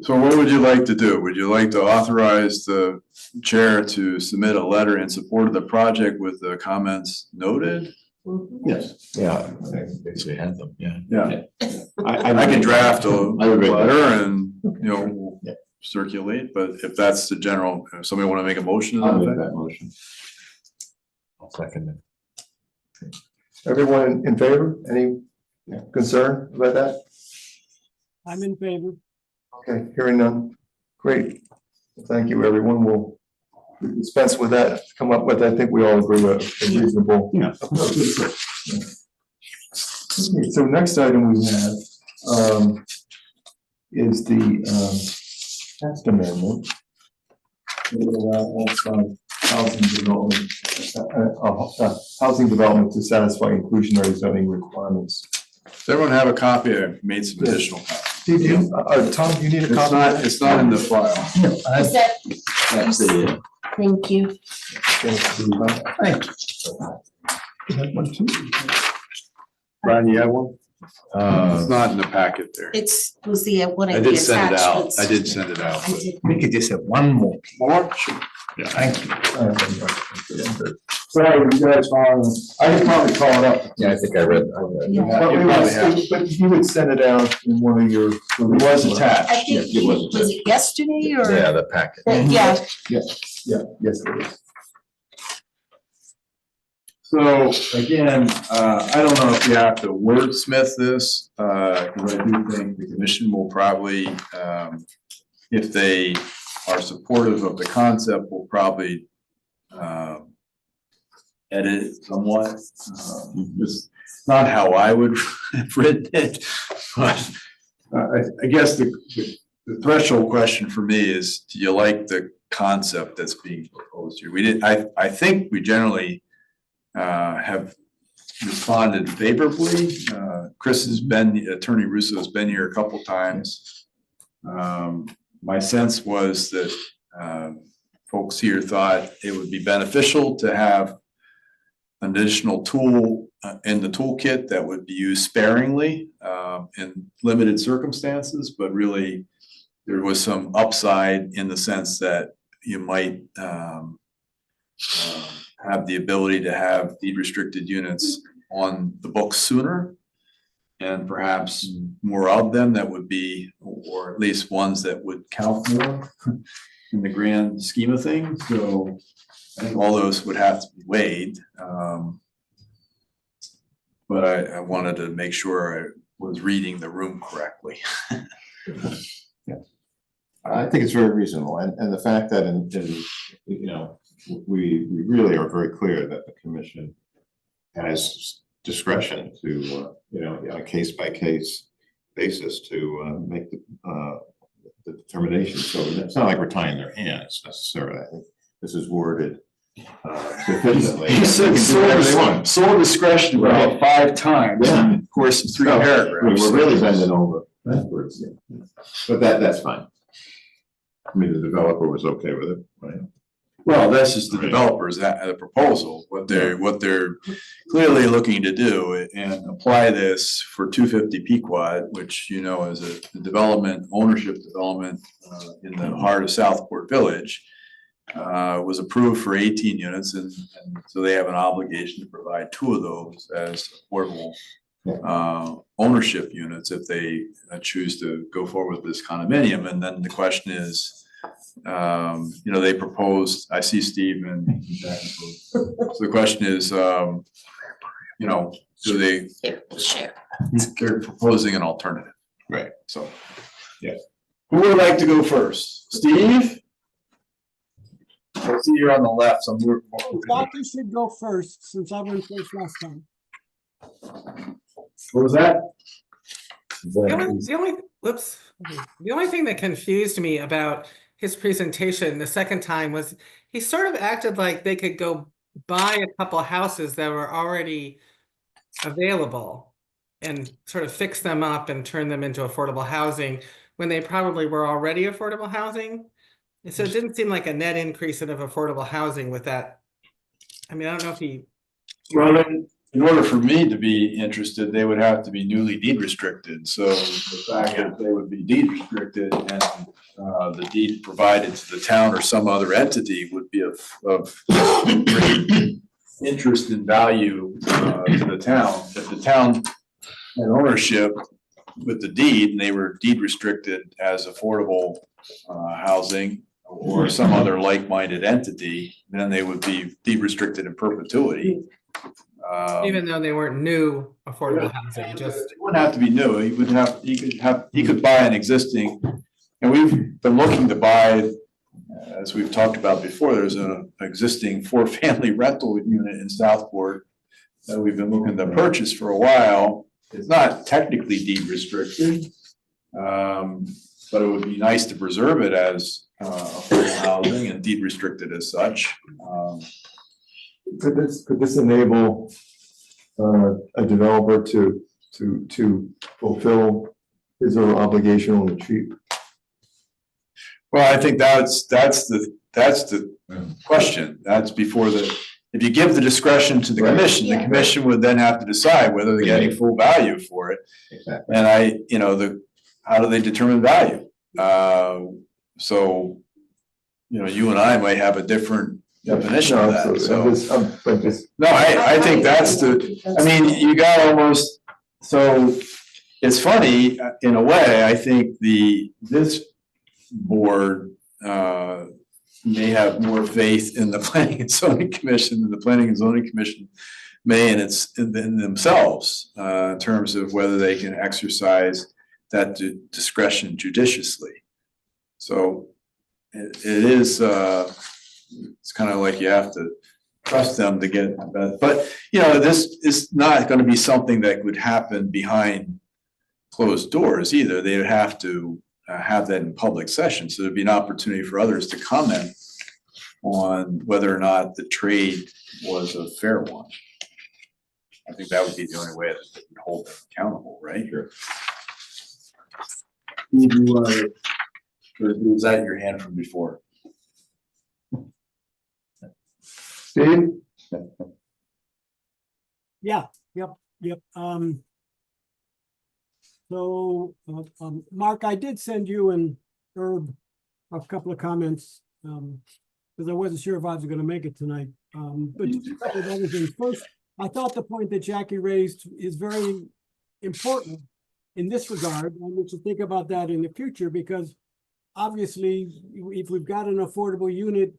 So what would you like to do? Would you like to authorize the chair to submit a letter in support of the project with the comments noted? Yes. Yeah, I basically had them, yeah. Yeah. I can draft a letter and, we'll Yeah. circulate, but if that's the general, if somebody want to make a motion to I'll that make effect? that motion. I'll second it. Everyone in favor? Any concern about that? I'm in favor. Okay, hearing none. Great. Thank you, everyone. We'll dispense with that, come up with, I think we all agree, a reasonable. Yeah. Okay, so next item we have is the text amendment. It will allow outside housing development to satisfy inclusionary zoning requirements. Does everyone have a copy? I made some additional copies. Did you, Tom, do you need a It's copy? not, it's not in the file. Is that, That's the, thank you. Thank you. Brian, you have one? It's Uh, not in the packet there. Was the, one I of the did send it out. attachments. I did send it out. I but- did. We could just have one more. More? Sure. Thank you. Sorry, you guys, I could probably call it up. yeah, I think I read. Yeah. But You probably have. but you would send it out in one of your. It was attached. I think, Yeah, it was was it yesterday or? Yeah, the packet. Yeah, Yeah, yes, it is. So again, I don't know if you have to wordsmith this, because I do think the commission will probably, if they are supportive of the concept, will probably edit it somewhat. It's not how I would have written it, but I guess the threshold question for me is, do you like the concept that's being proposed here? We did, I think we generally have responded favorably. Chris has been, Attorney Russo has been here a couple times. My sense was that folks here thought it would be beneficial to have an additional tool in the toolkit that would be used sparingly in limited circumstances, but really there was some upside in the sense that you might have the ability to have deed restricted units on the books sooner. And perhaps more of them that would be, or at least ones that would count more in the grand scheme of things. So I think all those would have to be weighed. But I wanted to make sure I was reading the room correctly. I think it's very reasonable, and the fact that you know, we really are very clear that the commission has discretion to, you know, on a case-by-case basis to make the determination. So it's not like we're tying their hands necessarily. I think this is worded sufficiently. He said They can do whatever they want. sole discretion about 5 times in the course of 3 No, paragraphs. We're really bending over backwards, yeah. But that's fine. I mean, the developer was okay with it, right? Well, that's just the developers, the proposal, what they're clearly looking to do and apply this for 250 Pequot, which, you know, is a development, ownership development in the heart of Southport Village. Was approved for 18 units and so they have an obligation to provide 2 of those as affordable ownership units if they choose to go forward with this condominium. And then the question is, you know, they proposed, I see Steve and Jack. So the question is, you know, do they, Here, we'll share. they're proposing an alternative. Right. So, Yeah. Who would like to go first? Steve? I see you're on the left, so we're. Doctor should go first, since I went first last time. What was that? The only thing that confused me about his presentation the second time was he sort of acted like they could go buy a couple houses that were already available and sort of fix them up and turn them into affordable housing when they probably were already affordable housing. So it didn't seem like a net increase of affordable housing with that. I mean, I don't know if he. Well, then, in order for me to be interested, they would have to be newly deed restricted. So the fact that they would be deed restricted and the deed provided to the town or some other entity would be of great interest and value to the town. If the town had ownership with the deed and they were deed restricted as affordable housing or some other like-minded entity, then they would be deed restricted in perpetuity. Even though they weren't new affordable housing, just. It wouldn't have to be new. He could buy an existing, and we've been looking to buy, as we've talked about before, there's an existing 4-family rental unit in Southport that we've been looking to purchase for a while. It's not technically deed restricted, but it would be nice to preserve it as affordable housing and deed restricted as such. Could this enable a developer to fulfill his or her obligation on the cheap? Well, I think that's the question. That's before if you give the discretion to the commission, the Yeah. commission would then have to decide whether they're getting full value for it. Exactly. And you know, how do they determine value? So, you know, you and I might have a different definition of that, so. No, I think that's I mean, you got almost, so it's funny, in a way, I think this board may have more faith in the Planning and Zoning Commission than the Planning and Zoning Commission may in themselves, in terms of whether they can exercise that discretion judiciously. So it is, it's kind of like you have to trust them to get that. But, you know, this is not going to be something that would happen behind closed doors either. They would have to have that in public session. So there'd be an opportunity for others to comment on whether or not the trade was a fair one. I think that would be the only way that they would hold them accountable, right? Sure. Is that your hand from before? Steve? Yeah, yep. So, Mark, I did send you and Herb a couple of comments, because I wasn't sure if I was gonna make it tonight. But just a couple of other things. First, I thought the point that Jackie raised is very important in this regard, and we should think about that in the future, because obviously, if we've got an affordable unit,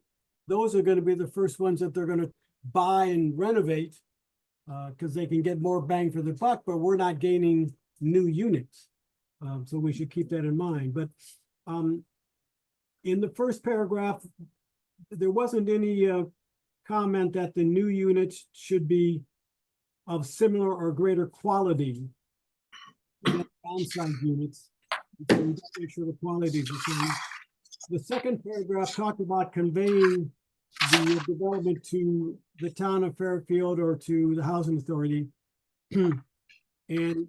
those are gonna be the first ones that they're gonna buy and renovate, because they can get more bang for their buck, but we're not gaining new units. So we should keep that in mind. But in the first paragraph, there wasn't any comment that the new units should be of similar or greater quality than on-site units. So we have to make sure the quality is the same. The second paragraph talked about conveying the development to the town of Fairfield or to the housing authority. And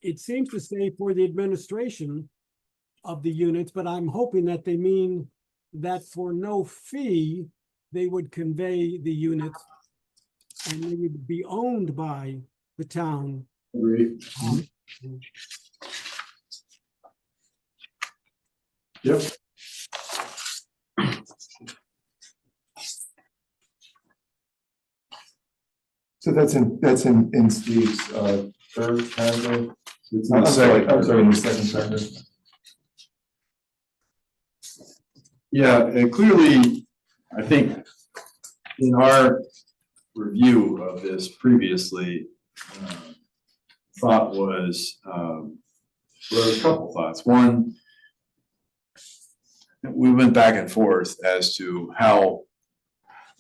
it seems to say for the administration of the units, but I'm hoping that they mean that for no fee, they would convey the units and they would be owned by the town. Agreed. Yep. So that's in Steve's third paragraph. It's I'm sorry, in the second paragraph. Yeah, and clearly, I think in our review of this previously, thought was, well, there were a couple thoughts. One, we went back and forth as to how,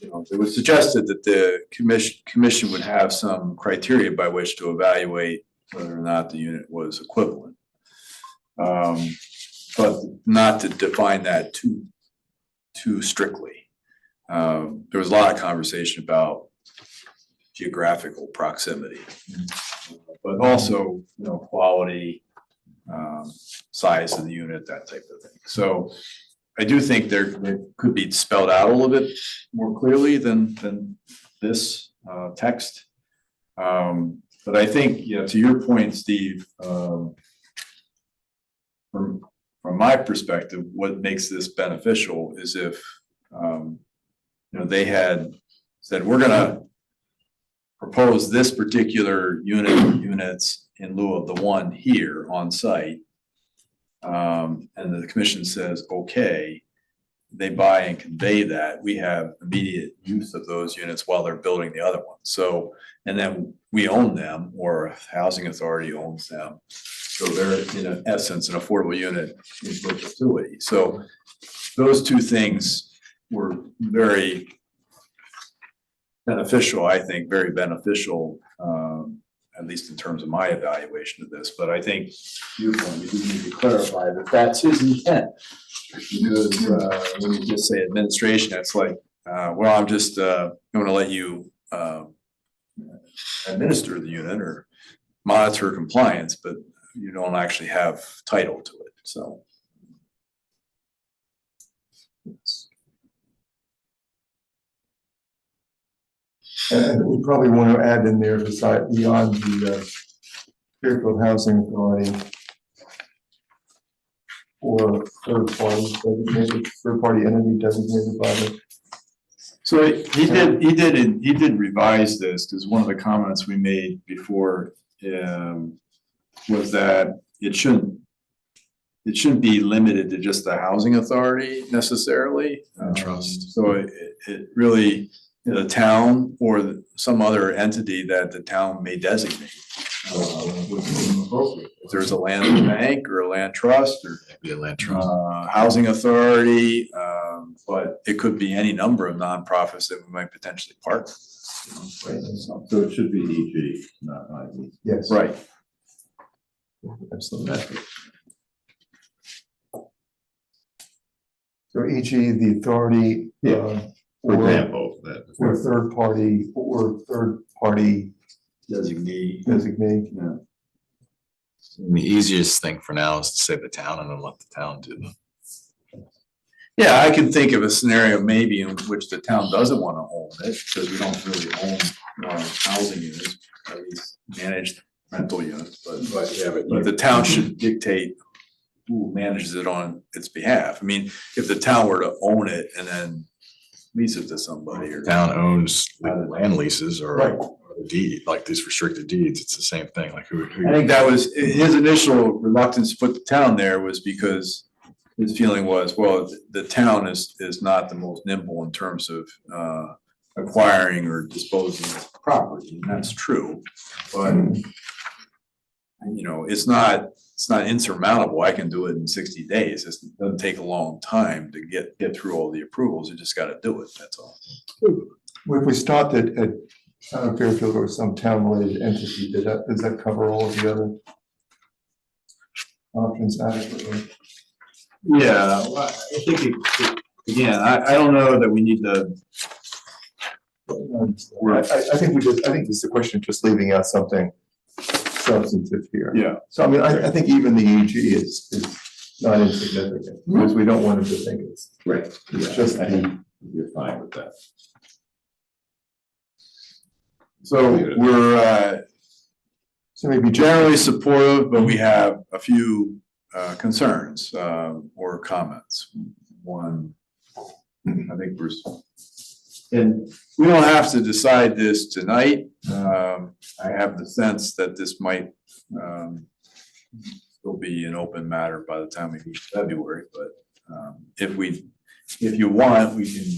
it was suggested that the commission would have some criteria by which to evaluate whether or not the unit was equivalent. But not to define that too strictly. There was a lot of conversation about geographical proximity, but also, quality, size of the unit, that type of thing. So I do think there could be spelled out a little bit more clearly than this text. But I think, to your point, Steve, from my perspective, what makes this beneficial is if, they had said, we're gonna propose this particular units in lieu of the one here on site. And the commission says, okay, they buy and convey that, we have immediate use of those units while they're building the other one. So, and then we own them, or a housing authority owns them. So they're in essence an affordable unit in perpetuity. So those two things were very beneficial, I think, very beneficial, at least in terms of my evaluation of this. But I think you do need to clarify that that's his intent. Because when you just say administration, it's like, well, I'm just going to let you administer the unit or monitor compliance, but you don't actually have title to it. So. And we probably want to add in there beyond the Fairfield Housing Authority or third party entity designated by the. So he did revise this, because one of the comments we made before was that it shouldn't be limited to just the housing authority necessarily. Trust. So it really, the town or some other entity that the town may designate would be appropriate. If there's a land bank or a land trust or Maybe a land trust. housing authority, but it could be any number of nonprofits that we might potentially partner. So it should be EG, not IV. Yes. Right. Absolutely. So e.g. the authority. For example, Or third party Designee. designate. Yeah. The easiest thing for now is to say the town and then let the town do the. Yeah, I can think of a scenario maybe in which the town doesn't want to own it, because we don't really own housing units, at least managed rental units, but the town should dictate who manages it on its behalf. I mean, if the town were to own it and then lease it to somebody or. Town owns the land leases or Right. the deed, like these restricted deeds, it's the same thing, like who. I think that was, his initial reluctance to put the town there was because his feeling was, well, the town is not the most nimble in terms of acquiring or disposing of property, and that's true. But you know, it's not insurmountable. I can do it in 60 days. It doesn't take a long time to get through all the approvals. You just gotta do it, that's all. If we stopped at Town of Fairfield or some town-related entity, does that cover all of the other options adequately? Yeah, well, I think again, I don't know that we need to. I think this is a question of just leaving out something substantive here. Yeah. So I mean, I think even the EG is not insignificant, because we don't want them to think it's just I the, think you're fine with that. So we're so maybe generally supportive, but we have a few concerns or comments. One, I think and we don't have to decide this tonight. I have the sense that this might still be an open matter by the time we meet in February, but if you want, we can,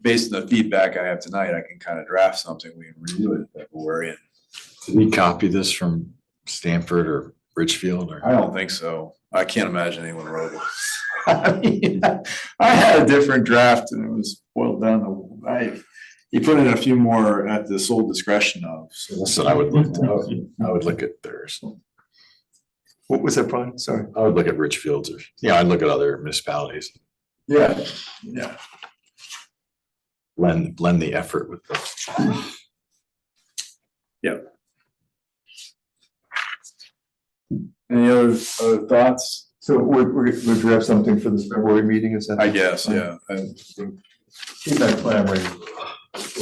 based on the feedback I have tonight, I can kind of draft something, we can review it in February. And Did we copy this from Stanford or Richfield or? I don't think so. I can't imagine anyone wrote it. I mean, I had a different draft and it was boiled down to, he put in a few more at the sole discretion of. So Listen, I would look at theirs. what was that, Brian? Sorry. I would look at Richfield's or, I'd look at other municipalities. Yeah. Blend the effort with the. Any other thoughts? So we're draft something for this February meeting, is that? I guess, yeah. Keep that clamoring.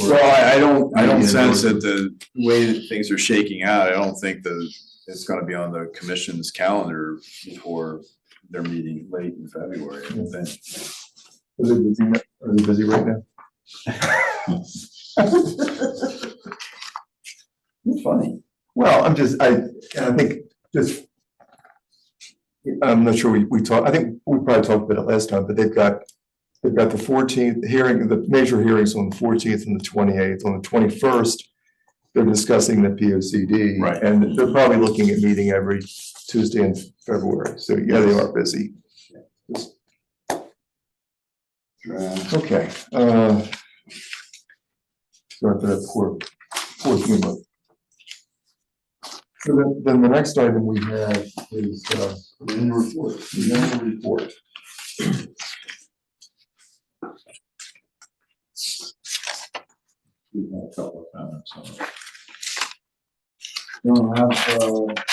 Well, I don't sense that the way that things are shaking out, I don't think that it's gonna be on the commission's calendar before their meeting late in February, I don't think. Are they busy right now? It's funny. Well, I think just, I'm not sure we talked, I think we probably talked about it last time, but they've got the 14th hearing, the major hearings on the 14th and the 28th. On the 21st, they're discussing the POCD. Right. And they're probably looking at meeting every Tuesday in February. So yeah, they are busy. Okay. Sorry for that poor humor. So then the next item we have is the annual report. We have a couple of comments on it.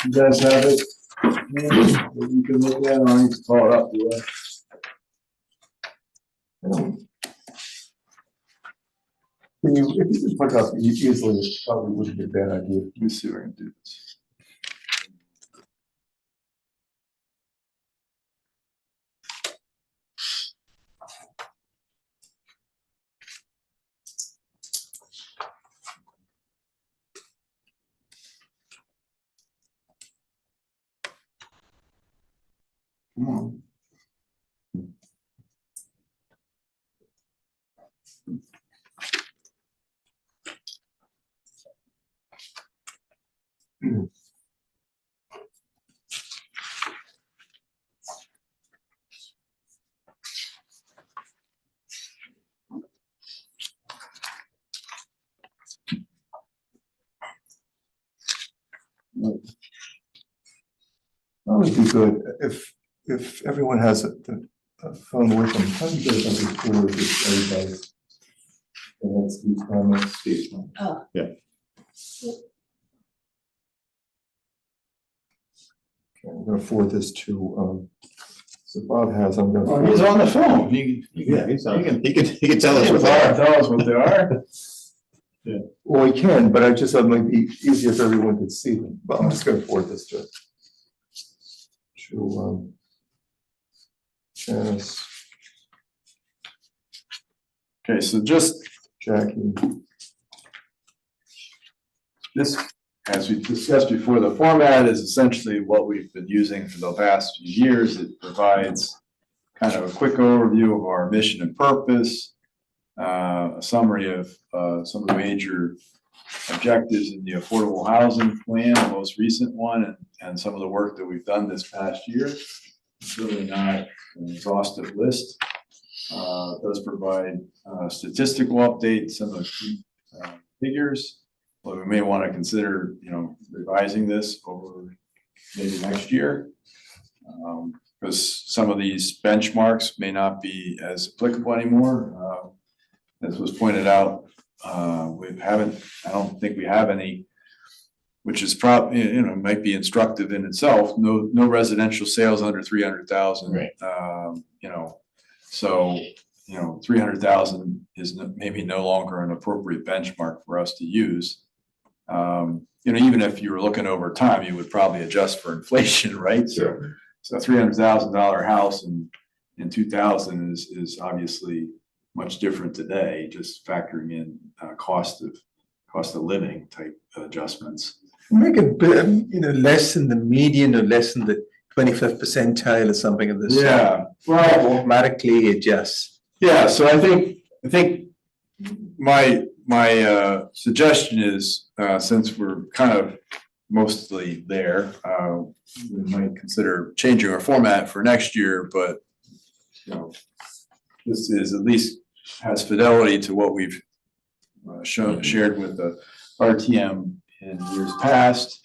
You guys have it? You can look at it, or I need to call it up. If you could put up easily, it probably wouldn't be a bad idea. Let me see if I can do this. Come on. That would be good if everyone has a phone with them. How do you get it before everybody? And that's Steve's comments. Steve's comments. Oh. Yeah. Okay, I'm gonna forward this to, so Bob has, I'm gonna. Oh, he's on the phone. He He can tell us what they are. Tell us what they are. Well, we can, but I just thought it might be easier if everyone could see them. But I'm just gonna forward this to Janice, Okay, so just Jackie. this, as we discussed before, the format is essentially what we've been using for the past few years. It provides kind of a quick overview of our mission and purpose, a summary of some of the major objectives in the affordable housing plan, the most recent one, and some of the work that we've done this past year. It's really not an exhaustive list. It does provide statistical updates, some of the key figures. But we may want to consider, revising this over maybe next year. Because some of these benchmarks may not be as applicable anymore. As was pointed out, I don't think we have any, which is probably, might be instructive in itself. No residential sales under 300,000. Right. So 300,000 is maybe no longer an appropriate benchmark for us to use. Even if you were looking over time, you would probably adjust for inflation, right? Sure. So $300,000 house in 2000 is obviously much different today, just factoring in cost of living type adjustments. Make it, less than the median or less than the 25th percentile or something of this. Yeah, That well, automatically adjusts. yeah, so I think my suggestion is, since we're kind of mostly there, we might consider changing our format for next year, but this is at least has fidelity to what we've shared with the RTM in years past.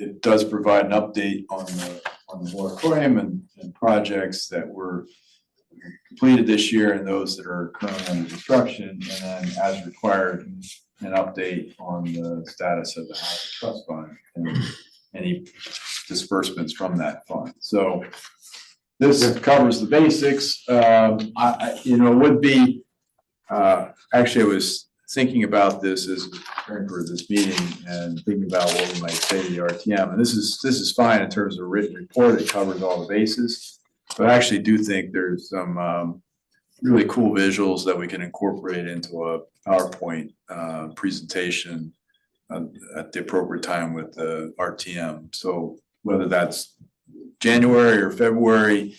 It does provide an update on the moratorium and projects that were completed this year and those that are currently under construction, and then as required, an update on the status of the housing trust fund and any disbursements from that fund. So this covers the basics. Would be, actually, I was thinking about this as preparing for this meeting and thinking about what we might say to the RTM. And this is fine in terms of a written report. It covers all the bases. But I actually do think there's some really cool visuals that we can incorporate into a PowerPoint presentation at the appropriate time with the RTM. So whether that's January or February,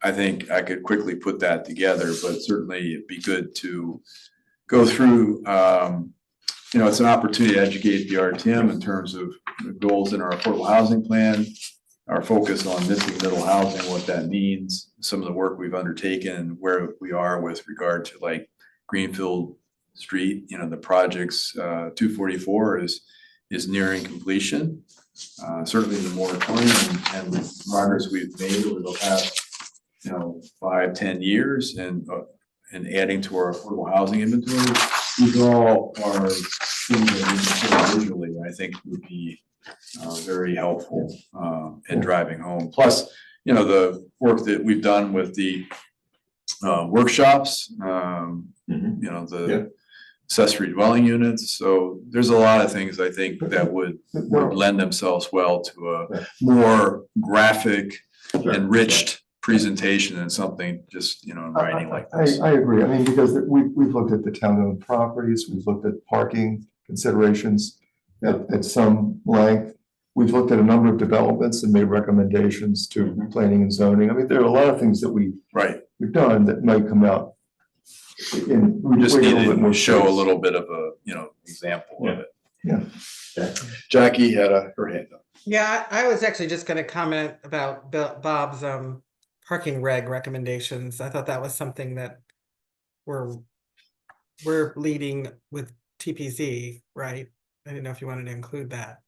I think I could quickly put that together, but certainly it'd be good to go through, it's an opportunity to educate the RTM in terms of the goals in our affordable housing plan, our focus on missing middle housing, what that means, some of the work we've undertaken, where we are with regard to like Greenfield Street, the projects, 244 is nearing completion. Certainly the moratorium and the progress we've made over the past, 5-10 years and adding to our affordable housing inventory. These all are things that we consider visually, I think would be very helpful in driving home. Plus, the work that we've done with the workshops, the accessory dwelling units. So there's a lot of things I think that would lend themselves well to a more graphic, enriched presentation than something just, in writing like this. I agree. I mean, because we've looked at the town-owned properties, we've looked at parking considerations at some length. We've looked at a number of developments and made recommendations to planning and zoning. I mean, there are a lot of things that we've done that might come out. We just need to show a little bit of a, example of it. Yeah. Jackie had her hand up. Yeah, I was actually just gonna comment about Bob's parking reg recommendations. I thought that was something that we're leading with TPZ, right? I didn't know if you wanted to include that.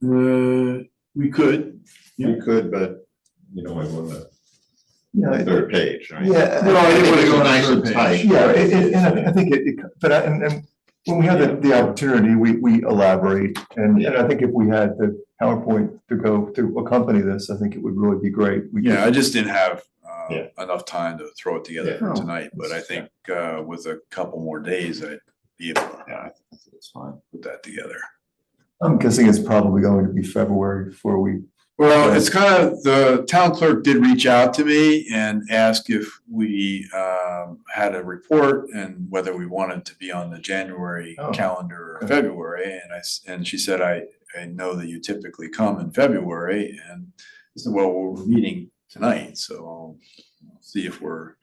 We could. You could, but you don't want to Yeah, go third page, right? Yeah. No, I didn't want to go Nice on and third tight. page. Yeah, and I think and when we have the opportunity, we elaborate. And I think if we had the PowerPoint to accompany this, I think it would really be great. Yeah, I just didn't have Yeah. enough time to throw it together for Yeah. tonight, but I think with a couple more days, I'd be able to Yeah, I think it's fine. put that together. I'm guessing it's probably going to be February before we. Well, it's kind of, the town clerk did reach out to me and ask if we had a report and whether we wanted to be on the January Oh, calendar or okay. February. And she said, I know that you typically come in February, and I said, well, we're meeting tonight, so I'll see if we're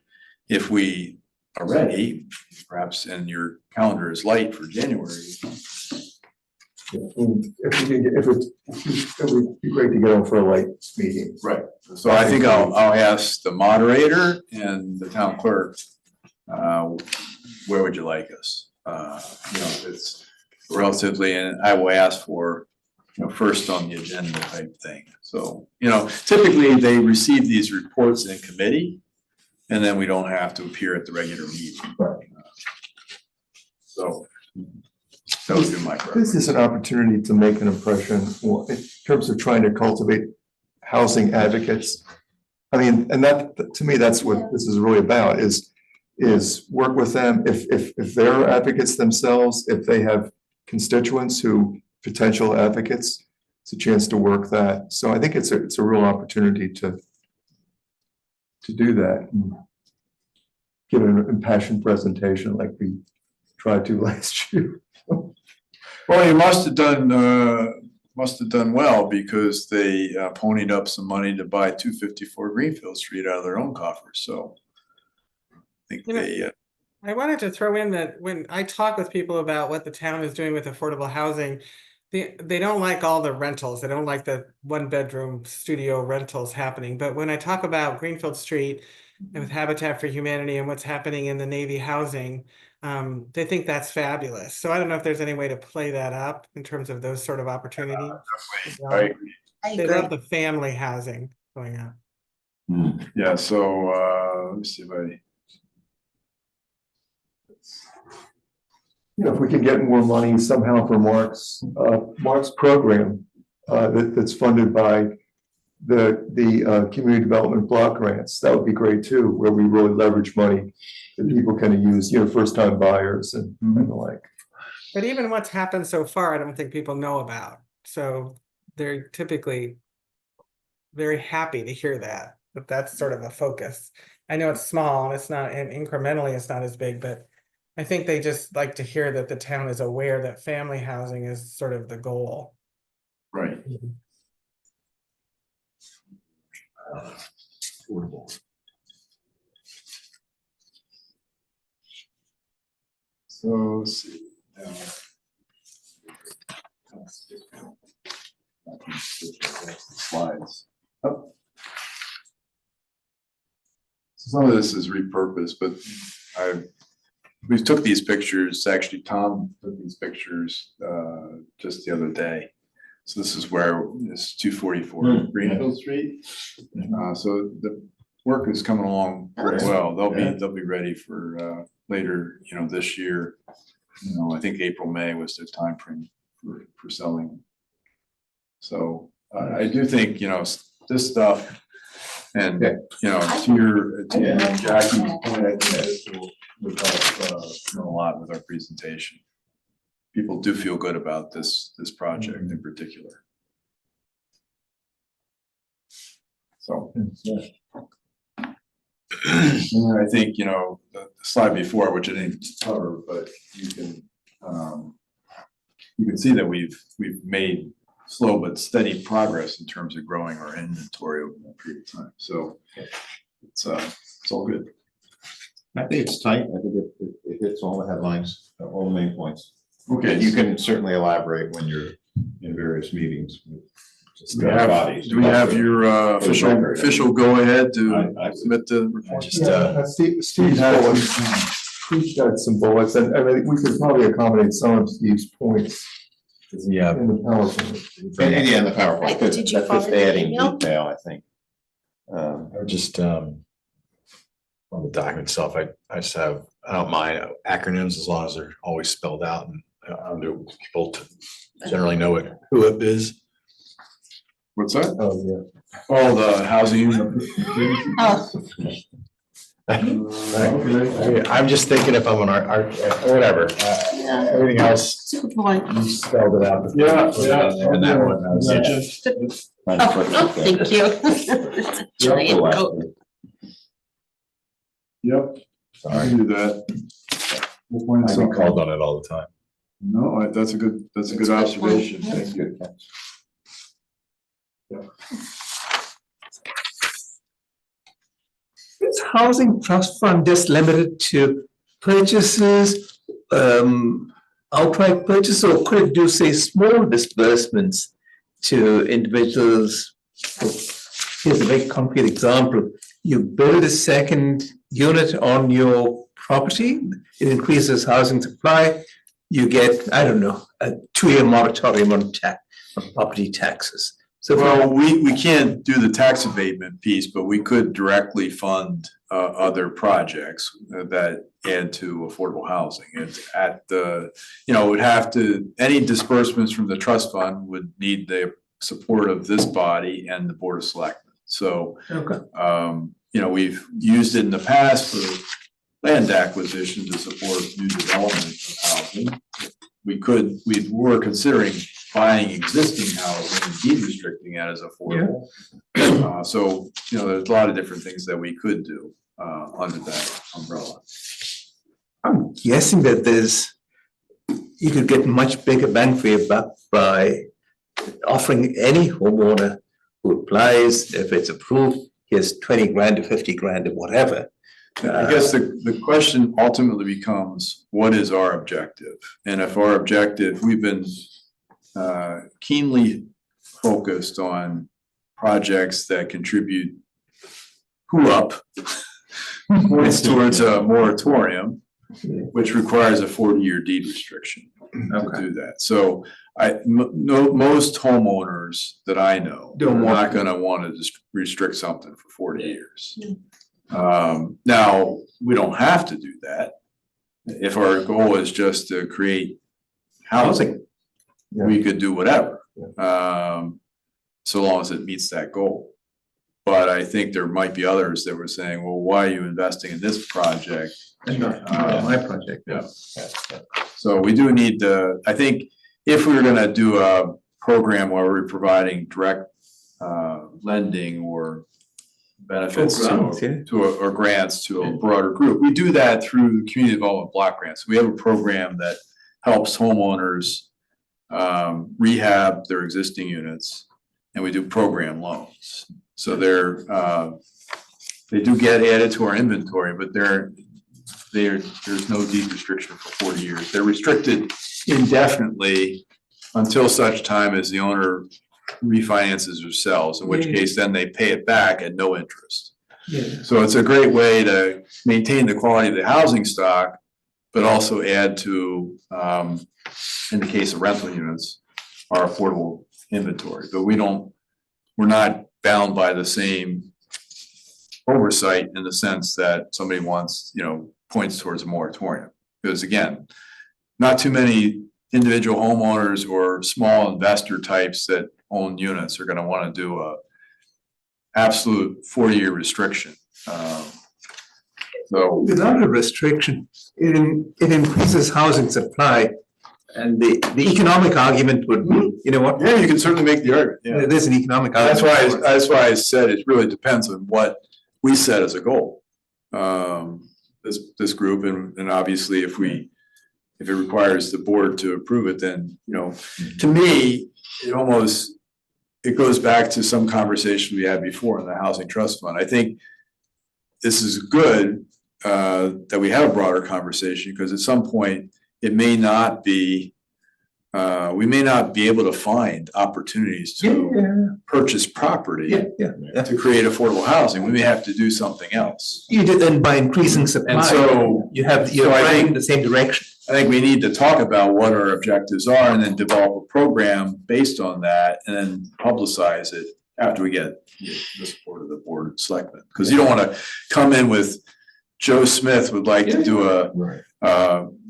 if we are ready, perhaps, and your calendar is light for January. If it would be great to get on for a light meeting. Right. So I think I'll ask the moderator and the town clerk, where would you like us? If it's relatively, and I will ask for, first on the agenda type thing. So, typically they receive these reports in committee, and then we don't have to appear at the regular meeting. So that would be my preference. This is an opportunity to make an impression in terms of trying to cultivate housing advocates. I mean, and that, to me, that's what this is really about, is work with them. If they're advocates themselves, if they have constituents who potential advocates, it's a chance to work that. So I think it's a real opportunity to do that. And give an impassioned presentation like we tried to last year. Well, you must have done well, because they ponied up some money to buy 254 Greenfield Street out of their own coffers, so I think they, I wanted to throw in that when I talk with people about what the town is doing with affordable housing, they don't like all the rentals. They don't like the 1-bedroom studio rentals happening. But when I talk about Greenfield Street and with Habitat for Humanity and what's happening in the Navy housing, they think that's fabulous. So I don't know if there's any way to play that up in terms of those sort of opportunities. I agree. I They agree. love the family housing going up. Yeah, so let me see if I. If we can get more money somehow for Mark's program, that's funded by the community development block grants, that would be great too, where we really leverage money that people can use, first time buyers and the like. But even what's happened so far, I don't think people know about. So they're typically very happy to hear that that's sort of a focus. I know it's small and it's not, and incrementally it's not as big, but I think they just like to hear that the town is aware that family housing is sort of the goal. Right. So let's see. Slides. Oh. Some of this is repurposed, but we took these pictures, actually Tom took these pictures just the other day. So this is where it's 244 Greenfield Street. So the work is coming along pretty well. They'll be ready for later, this year. I think April, May was the time frame for selling. So I do think, this stuff, and to your Jackie's point, I think this will help a lot with our presentation. People do feel good about this project in particular. So I think, the slide before, which I didn't cover, but you can see that we've made slow but steady progress in terms of growing our inventory over that period of time. So it's all good. I think it's tight. I think it hits all the headlines, all the main points. Okay, You can certainly elaborate when you're in various meetings with do we have your official go ahead to submit the report? Steve's got some bullets, and I think we could probably accommodate some of Steve's points Yeah. in the PowerPoint. And yeah, in the PowerPoint, Did you that's just forward the adding email? detail, I think. Or just on the document itself, I just have, I don't mind acronyms as long as they're always spelled out, and I don't do people to generally know what WHOIP is. What's that? Oh, yeah. Oh, the housing. Oh, I'm just thinking if I'm on our whatever, yeah, everything else, that's a good point. you spelled it out. Yeah. And that one, I was Oh, thank you. Giant coat. Yep, I can do that. We'll find I get something. called on it all the time. No, that's a good observation. Thank you. Is housing trust fund just limited to purchases, outright purchase, or could it do, say, small disbursements to individuals? Here's a very concrete example. You build a second unit on your property, it increases housing supply, you get, I don't know, a 2-year moratorium on property taxes. So Well, we can't do the tax abatement piece, but we could directly fund other projects that add to affordable housing. It's at the, it would have to, any disbursements from the trust fund would need the support of this body and the Board of Selectmen. So, okay. we've used it in the past for land acquisition to support new development of housing. We were considering buying existing housing and deed restricting it as affordable. So, there's a lot of different things that we could do under that umbrella. I'm guessing that you could get much bigger bang for your buck by offering any homeowner who applies, if it's approved, here's 20 grand or 50 grand or whatever. I guess the question ultimately becomes, what is our objective? And if our objective, we've been keenly focused on projects that contribute points towards a moratorium, which requires a 40-year deed restriction to do that. So most homeowners that I know are not gonna wanna just restrict something for 40 years. Now, we don't have to do that. If our goal is just to create housing, we could do whatever, so long as it meets that goal. But I think there might be others that were saying, well, why are you investing in this project? My project. Yeah. So we do need to, I think if we were gonna do a program where we're providing direct lending or benefits or grants to a broader group, we do that through community development block grants. We have a program that helps homeowners rehab their existing units, and we do program loans. So they do get added to our inventory, but there's no deed restriction for 40 years. They're restricted indefinitely until such time as the owner refinances or sells, in which case then they pay it back at no interest. So it's a great way to maintain the quality of the housing stock, but also add to, in the case of rental units, our affordable inventory. But we're not bound by the same oversight in the sense that somebody wants, points towards a moratorium. Because again, not too many individual homeowners or small investor types that own units are gonna wanna do a absolute 40-year restriction. So Without a restriction, it increases housing supply. And the economic argument would be, you know what? yeah, you can certainly make the argument. Yeah. There's an economic That's argument. why I said it really depends on what we set as a goal. This group, and obviously if it requires the board to approve it, then, to me, it goes back to some conversation we had before in the Housing Trust Fund. I think this is good that we have a broader conversation, because at some point it may not be, we may not be able to find opportunities to purchase property to create affordable housing. We may have to do something else. You did then by increasing supply. And so you're I trying think- in the same direction. I think we need to talk about what our objectives are and then develop a program based on that, and then publicize it after we get the support of the Board of Selectmen. Because you don't want to come in with, Joe Smith would like to do a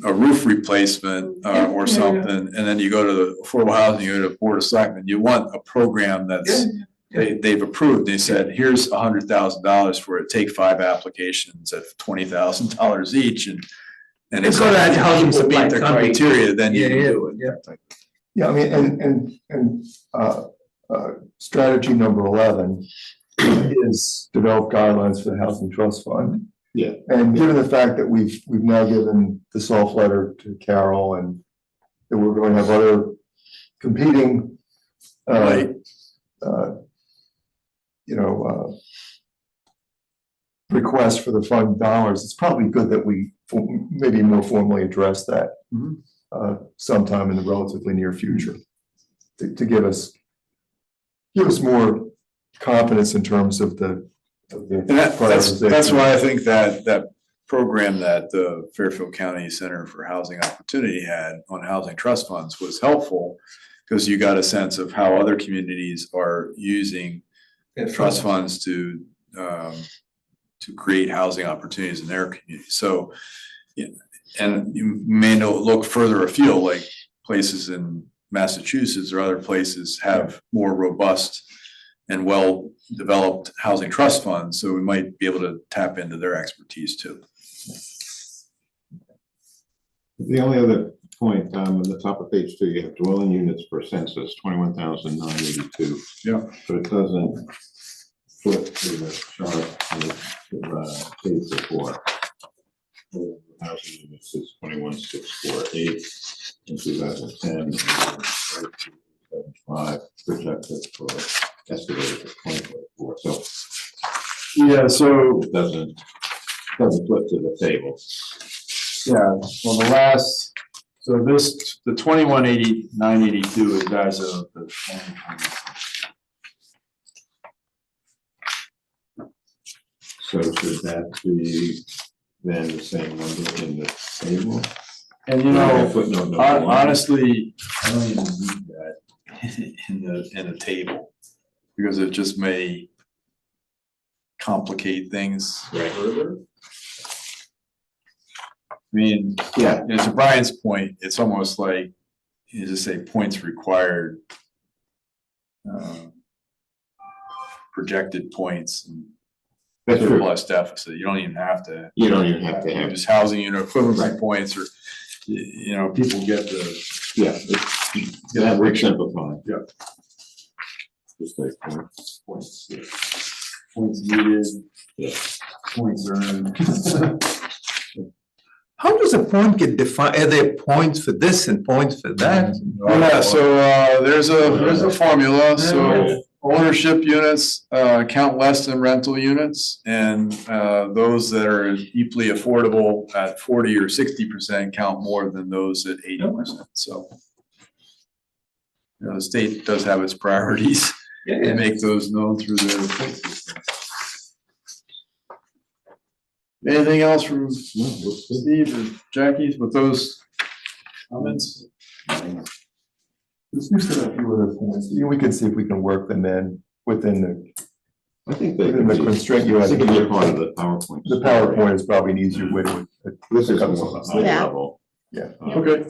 roof replacement or something, and then you go to the Affordable Housing Unit of Board of Selectmen. You want a program that's they've approved. They said, here's $100,000 for it. Take 5 applications at $20,000 each, and It's if got to add housing people supply, meet the can't be- criteria, then you can Yeah, do it. yeah. Yeah, I mean, strategy number 11 is develop guidelines for the Housing Trust Fund. Yeah. And given the fact that we've now given the soft letter to Carol, and that we're going to have other competing, Right. request for the fund dollars, it's probably good that we maybe more formally address that Mhm. sometime in the relatively near future to give us more confidence in terms of the And that's prioritization. why I think that program that the Fairfield County Center for Housing Opportunity had on housing trust funds was helpful, because you got a sense of how other communities are using trust funds to create housing opportunities in their community. So, yeah, and you may know, look further afield, like places in Massachusetts or other places have more robust and well-developed housing trust funds, so we might be able to tap into their expertise too. The only other point, on the top of page 2, you have dwelling units per census, 21,982. Yeah. But it doesn't flip to the chart on the page before. Housing units is 21,648 in 2010, and 5 projected for estimated for 2024. So Yeah, so, it doesn't flip to the table. yeah, well, the 21,982 is as of the 2020. So should that be then the same number in the table? And you know, Footnote number 1. honestly, I don't even need that in the table, because it just may complicate things further. I mean, Yeah. to Brian's point, it's almost like you just say points required, projected points and That's true. surplus deficit. You don't even have to. You don't even have to have. Just housing unit equivalency points, or you know, people get the. Yeah, that works simplifying. Yeah. Just like points. Points needed. Yeah. Points earned. How does a point get defined? Are there points for this and points for that? Yeah, so there's a formula, so ownership units count less than rental units, and those that are deeply affordable at 40 or 60% count more than those at 80%, so. You know, the state does have its priorities and make those known through their point system. Anything else from Steve or Jackie with those comments? There's just a few other points. You know, we can see if we can work them in within I think they within could the be, constraint you I have. think it'd be a part of the PowerPoint. The PowerPoint is probably an easier way to. This is more high Yeah. level. Yeah. Okay.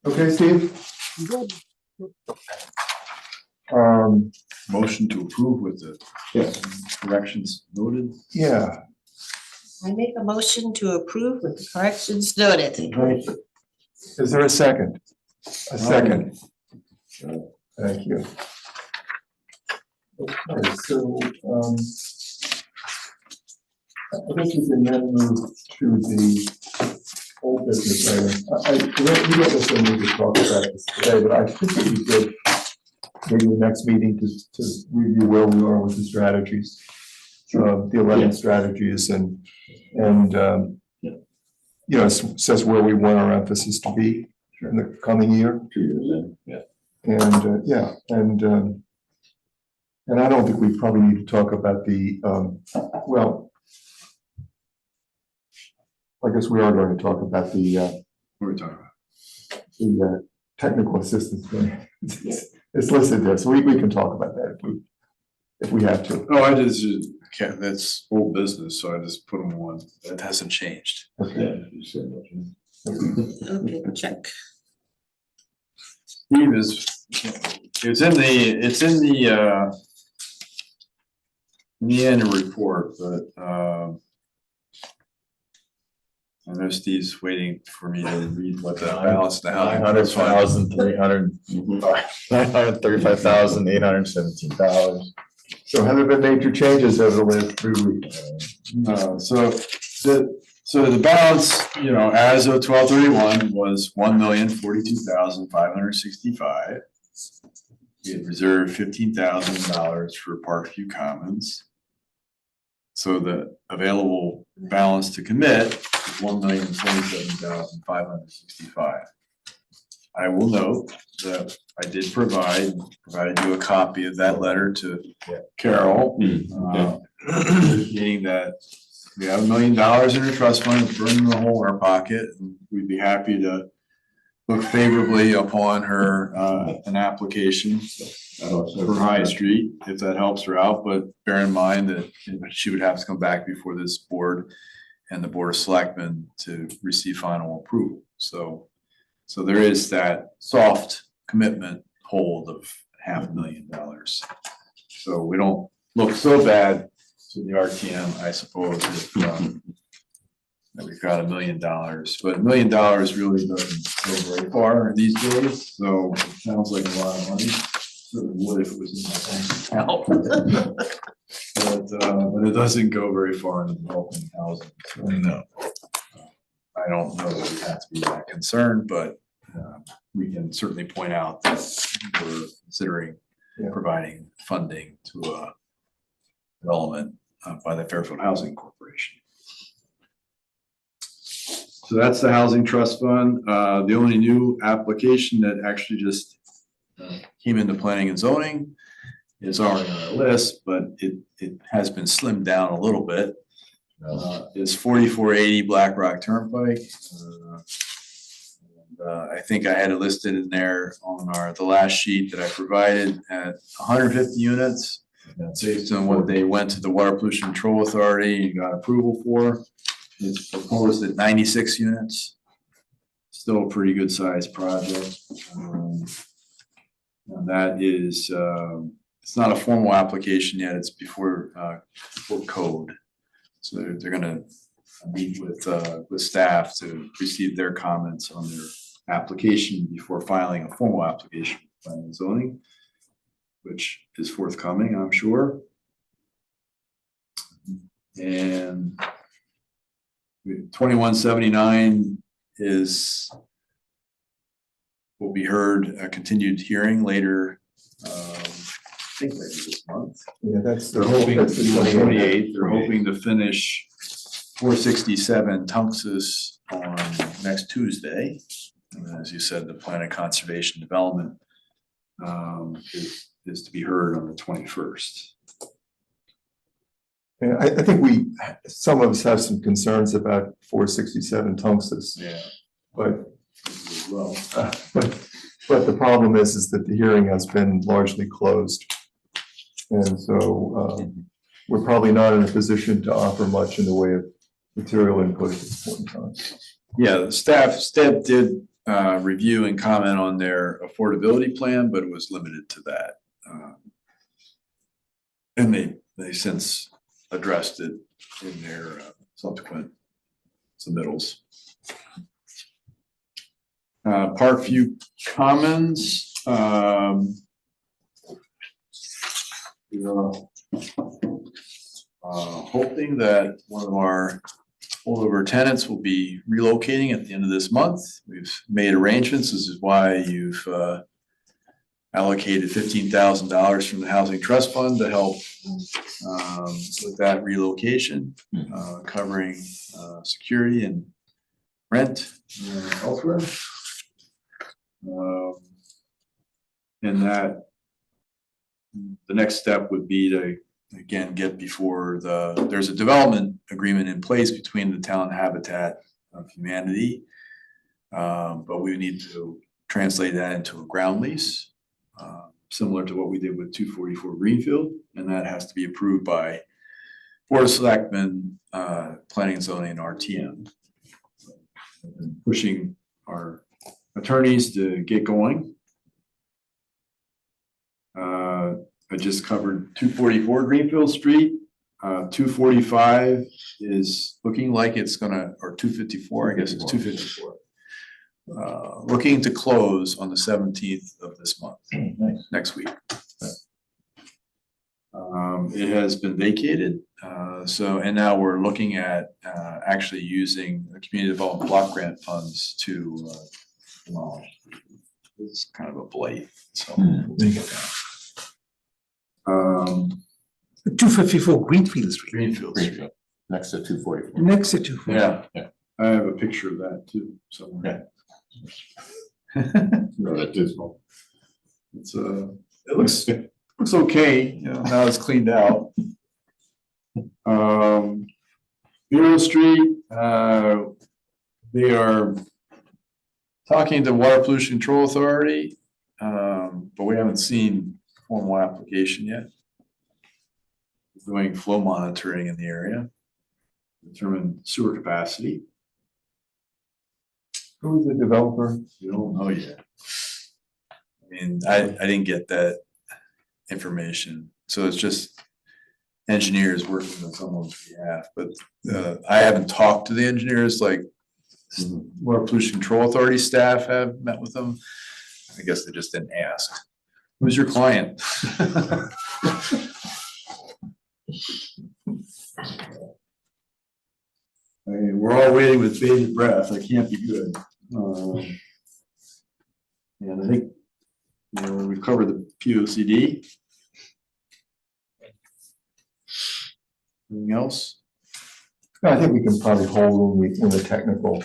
Okay, Steve? Good. Motion to approve with the Yes. corrections noted. Yeah, I make a motion to approve with the corrections noted. right. Is there a second? A second. Thank you. Okay, so, I think we can then move to the old business item. We don't necessarily need to talk about this today, but I think it would be good, maybe the next meeting to review where we are with the strategies. The 11 strategies and, you know, says where we want our emphasis to be in the coming year. 2 years in, yeah. And I don't think we probably need to talk about the, well, I guess we are going to talk about the, What are we talking about? the technical assistance thing. It's listed there, so we can talk about that if we have to. Oh, I just can't, that's old business, so I just put them on. That hasn't changed. Okay. You said that, yeah. Okay, check. Steve is, it's in the annual report, but, I know Steve's waiting for me to read what the balance of the housing. 935,817 So have there been major changes over the last 3 weeks? So the balance, you know, as of 12/31 was 1,042,565. We had reserved $15,000 for Parkview Commons. So the available balance to commit is $1,027,565. I will note that I did provided you a copy of that letter to Carol. Meaning that we have $1 million in a trust fund, it's burning a hole in our pocket, and we'd be happy to look favorably upon her, an application for High Street, if that helps her out, but bear in mind that she would have to come back before this board and the Board of Selectmen to receive final approval. So there is that soft commitment hold of $500,000. So we don't look so bad to the RTM, I suppose, if that we've got $1 million, but $1 million really doesn't go very far these days, so it sounds like a lot of money. Certainly would if it was in my bank account. But it doesn't go very far in developing housing. So no. I don't know that we have to be that concerned, but we can certainly point out that we're considering providing funding to a development by the Fairfield Housing Corporation. So that's the Housing Trust Fund. The only new application that actually just came into planning and zoning is already on our list, but it has been slimmed down a little bit. Is 4480 Black Rock Turnpike. I think I had it listed in there on the last sheet that I provided at 150 units. Based on what they went to the Water Pollution Control Authority and got approval for. It's proposed at 96 units. Still a pretty good sized project. And that is, it's not a formal application yet. It's before code. So they're gonna meet with staff to receive their comments on their application before filing a formal application for planning and zoning, which is forthcoming, I'm sure. And 2179 will be heard a continued hearing later, I think later this month. Yeah, that's They're hoping, that's the 28th, they're hoping to finish 467 Tunxus on next Tuesday. And as you said, the Plan of Conservation Development is to be heard on the 21st. And I think some of us have some concerns about 467 Tunxus, Yeah. but Well, but the problem is that the hearing has been largely closed. And so we're probably not in a position to offer much in the way of material input at this point in time. yeah, the staff did review and comment on their affordability plan, but it was limited to that. And they since addressed it in their subsequent submittals. Parkview Commons. We are hoping that one of our holdover tenants will be relocating at the end of this month. We've made arrangements. This is why you've allocated $15,000 from the Housing Trust Fund to help with that relocation, covering security and rent elsewhere. And that the next step would be to, again, get before there's a development agreement in place between the town and Habitat of Humanity. But we need to translate that into a ground lease, similar to what we did with 244 Greenfield, and that has to be approved by Board of Selectmen, Planning and Zoning, and RTM. Pushing our attorneys to get going. I just covered 244 Greenfield Street. 245 is looking like it's gonna, or 254, I guess it's 254. Looking to close on the 17th of this month, next week. It has been vacated, and now we're looking at actually using the community development block grant funds to demolish. It's kind of a blight, so we'll take it down. 254 Greenfield Street, Greenfield Street. Greenfield, next to 244. next to 2. Yeah. Yeah. I have a picture of that too, somewhere. Rather dismal. It's it looks okay, you know, now it's cleaned out. Bureau Street, they are talking to Water Pollution Control Authority, but we haven't seen a formal application yet. Doing flow monitoring in the area, determine sewer capacity. Who is the developer? We don't know yet. I mean, I didn't get that information, so it's just engineers working on someone's behalf, but I haven't talked to the engineers, like Water Pollution Control Authority staff have met with them. I guess they just didn't ask. Who's your client? I mean, we're all waiting with bated breath. That can't be good. And I think, you know, we've covered the POCD. Anything else? No, I think we can probably hold in the technical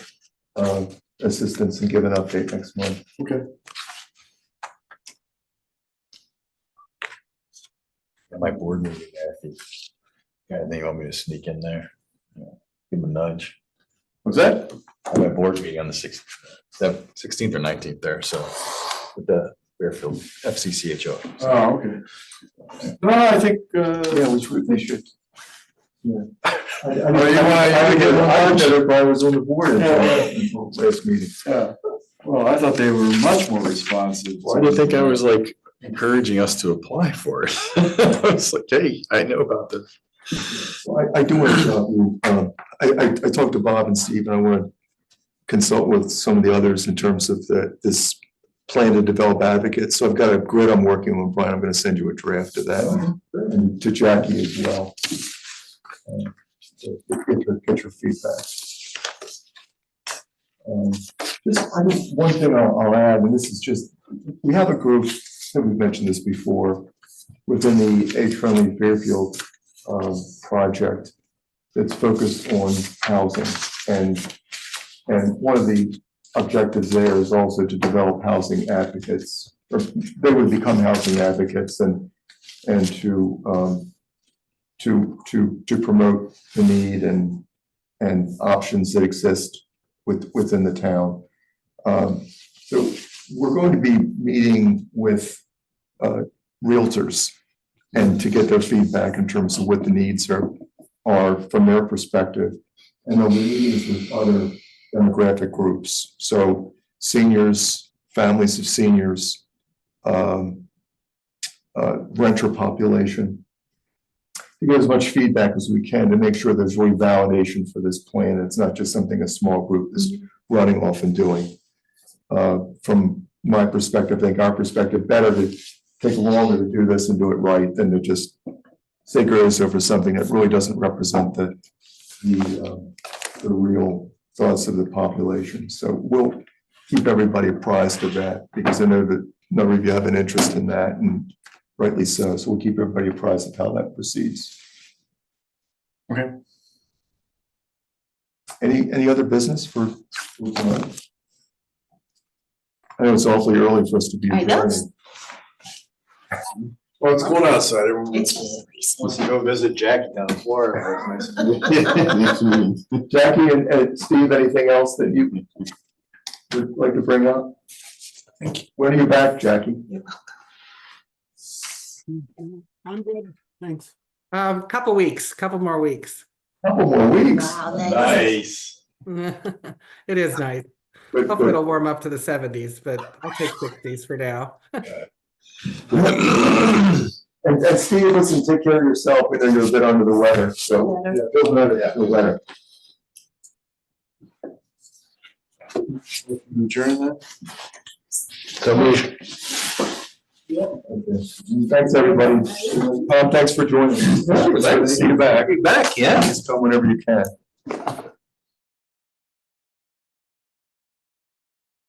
assistance and give an update next month. Okay. At my board meeting there, if you got anything you want me to sneak in there, you know, give them a nudge. What's that? I have a board meeting on the 16th or 19th there, so with the Fairfield FCCHO. Oh, okay. No, I think, Yeah, which they should. Yeah. I get did it while I was on the board Yeah. until last meeting. yeah. Well, I thought they were much more responsive. Why do you think I was like encouraging us to apply for it? I was like, hey, I know about this. Well, I do want to tell you, I talked to Bob and Steve, and I want to consult with some of the others in terms of this plan to develop advocates. So I've got a grid I'm working on, Brian. I'm going to send you a draft of that, and to Jackie as well. To get your feedback. Just one thing I'll add, and this is just, we have a group, I think we've mentioned this before, within the Age-Friendly Fairfield project that's focused on housing. And one of the objectives there is also to develop housing advocates, or they would become housing advocates and to promote the need and options that exist within the town. So we're going to be meeting with realtors and to get their feedback in terms of what the needs are from their perspective. And there'll be meetings with other demographic groups. So seniors, families of seniors, renter population, to get as much feedback as we can to make sure there's really validation for this plan. It's not just something a small group is running off and doing. From my perspective, I think our perspective, better to take longer to do this and do it right than to just say grace over something that really doesn't represent the real thoughts of the population. So we'll keep everybody apprised of that, because I know that a number of you have an interest in that, and rightly so. So we'll keep everybody apprised of how that proceeds. Okay. Any other business for tonight? I know it's awfully early for us to be I know. adjourning. Well, it's cold outside. Everyone It's wants to go visit Jackie down in Florida. Jackie and Steve, anything else that you would like to bring up? Thank you. When are you back, Jackie? I'm good, thanks. Couple more weeks. Couple more weeks. Wow, Nice. It is nice. Good, Hopefully good. it'll warm up to the 70s, but I'll take 60s for now. And Steve, listen, take care of yourself. We know you're a bit under the weather, so yeah, feel better after the weather. Adjourn that? So moved. Okay. Thanks, everybody. Tom, thanks for joining us. Glad to see you back. Back, yeah. Just come whenever you can.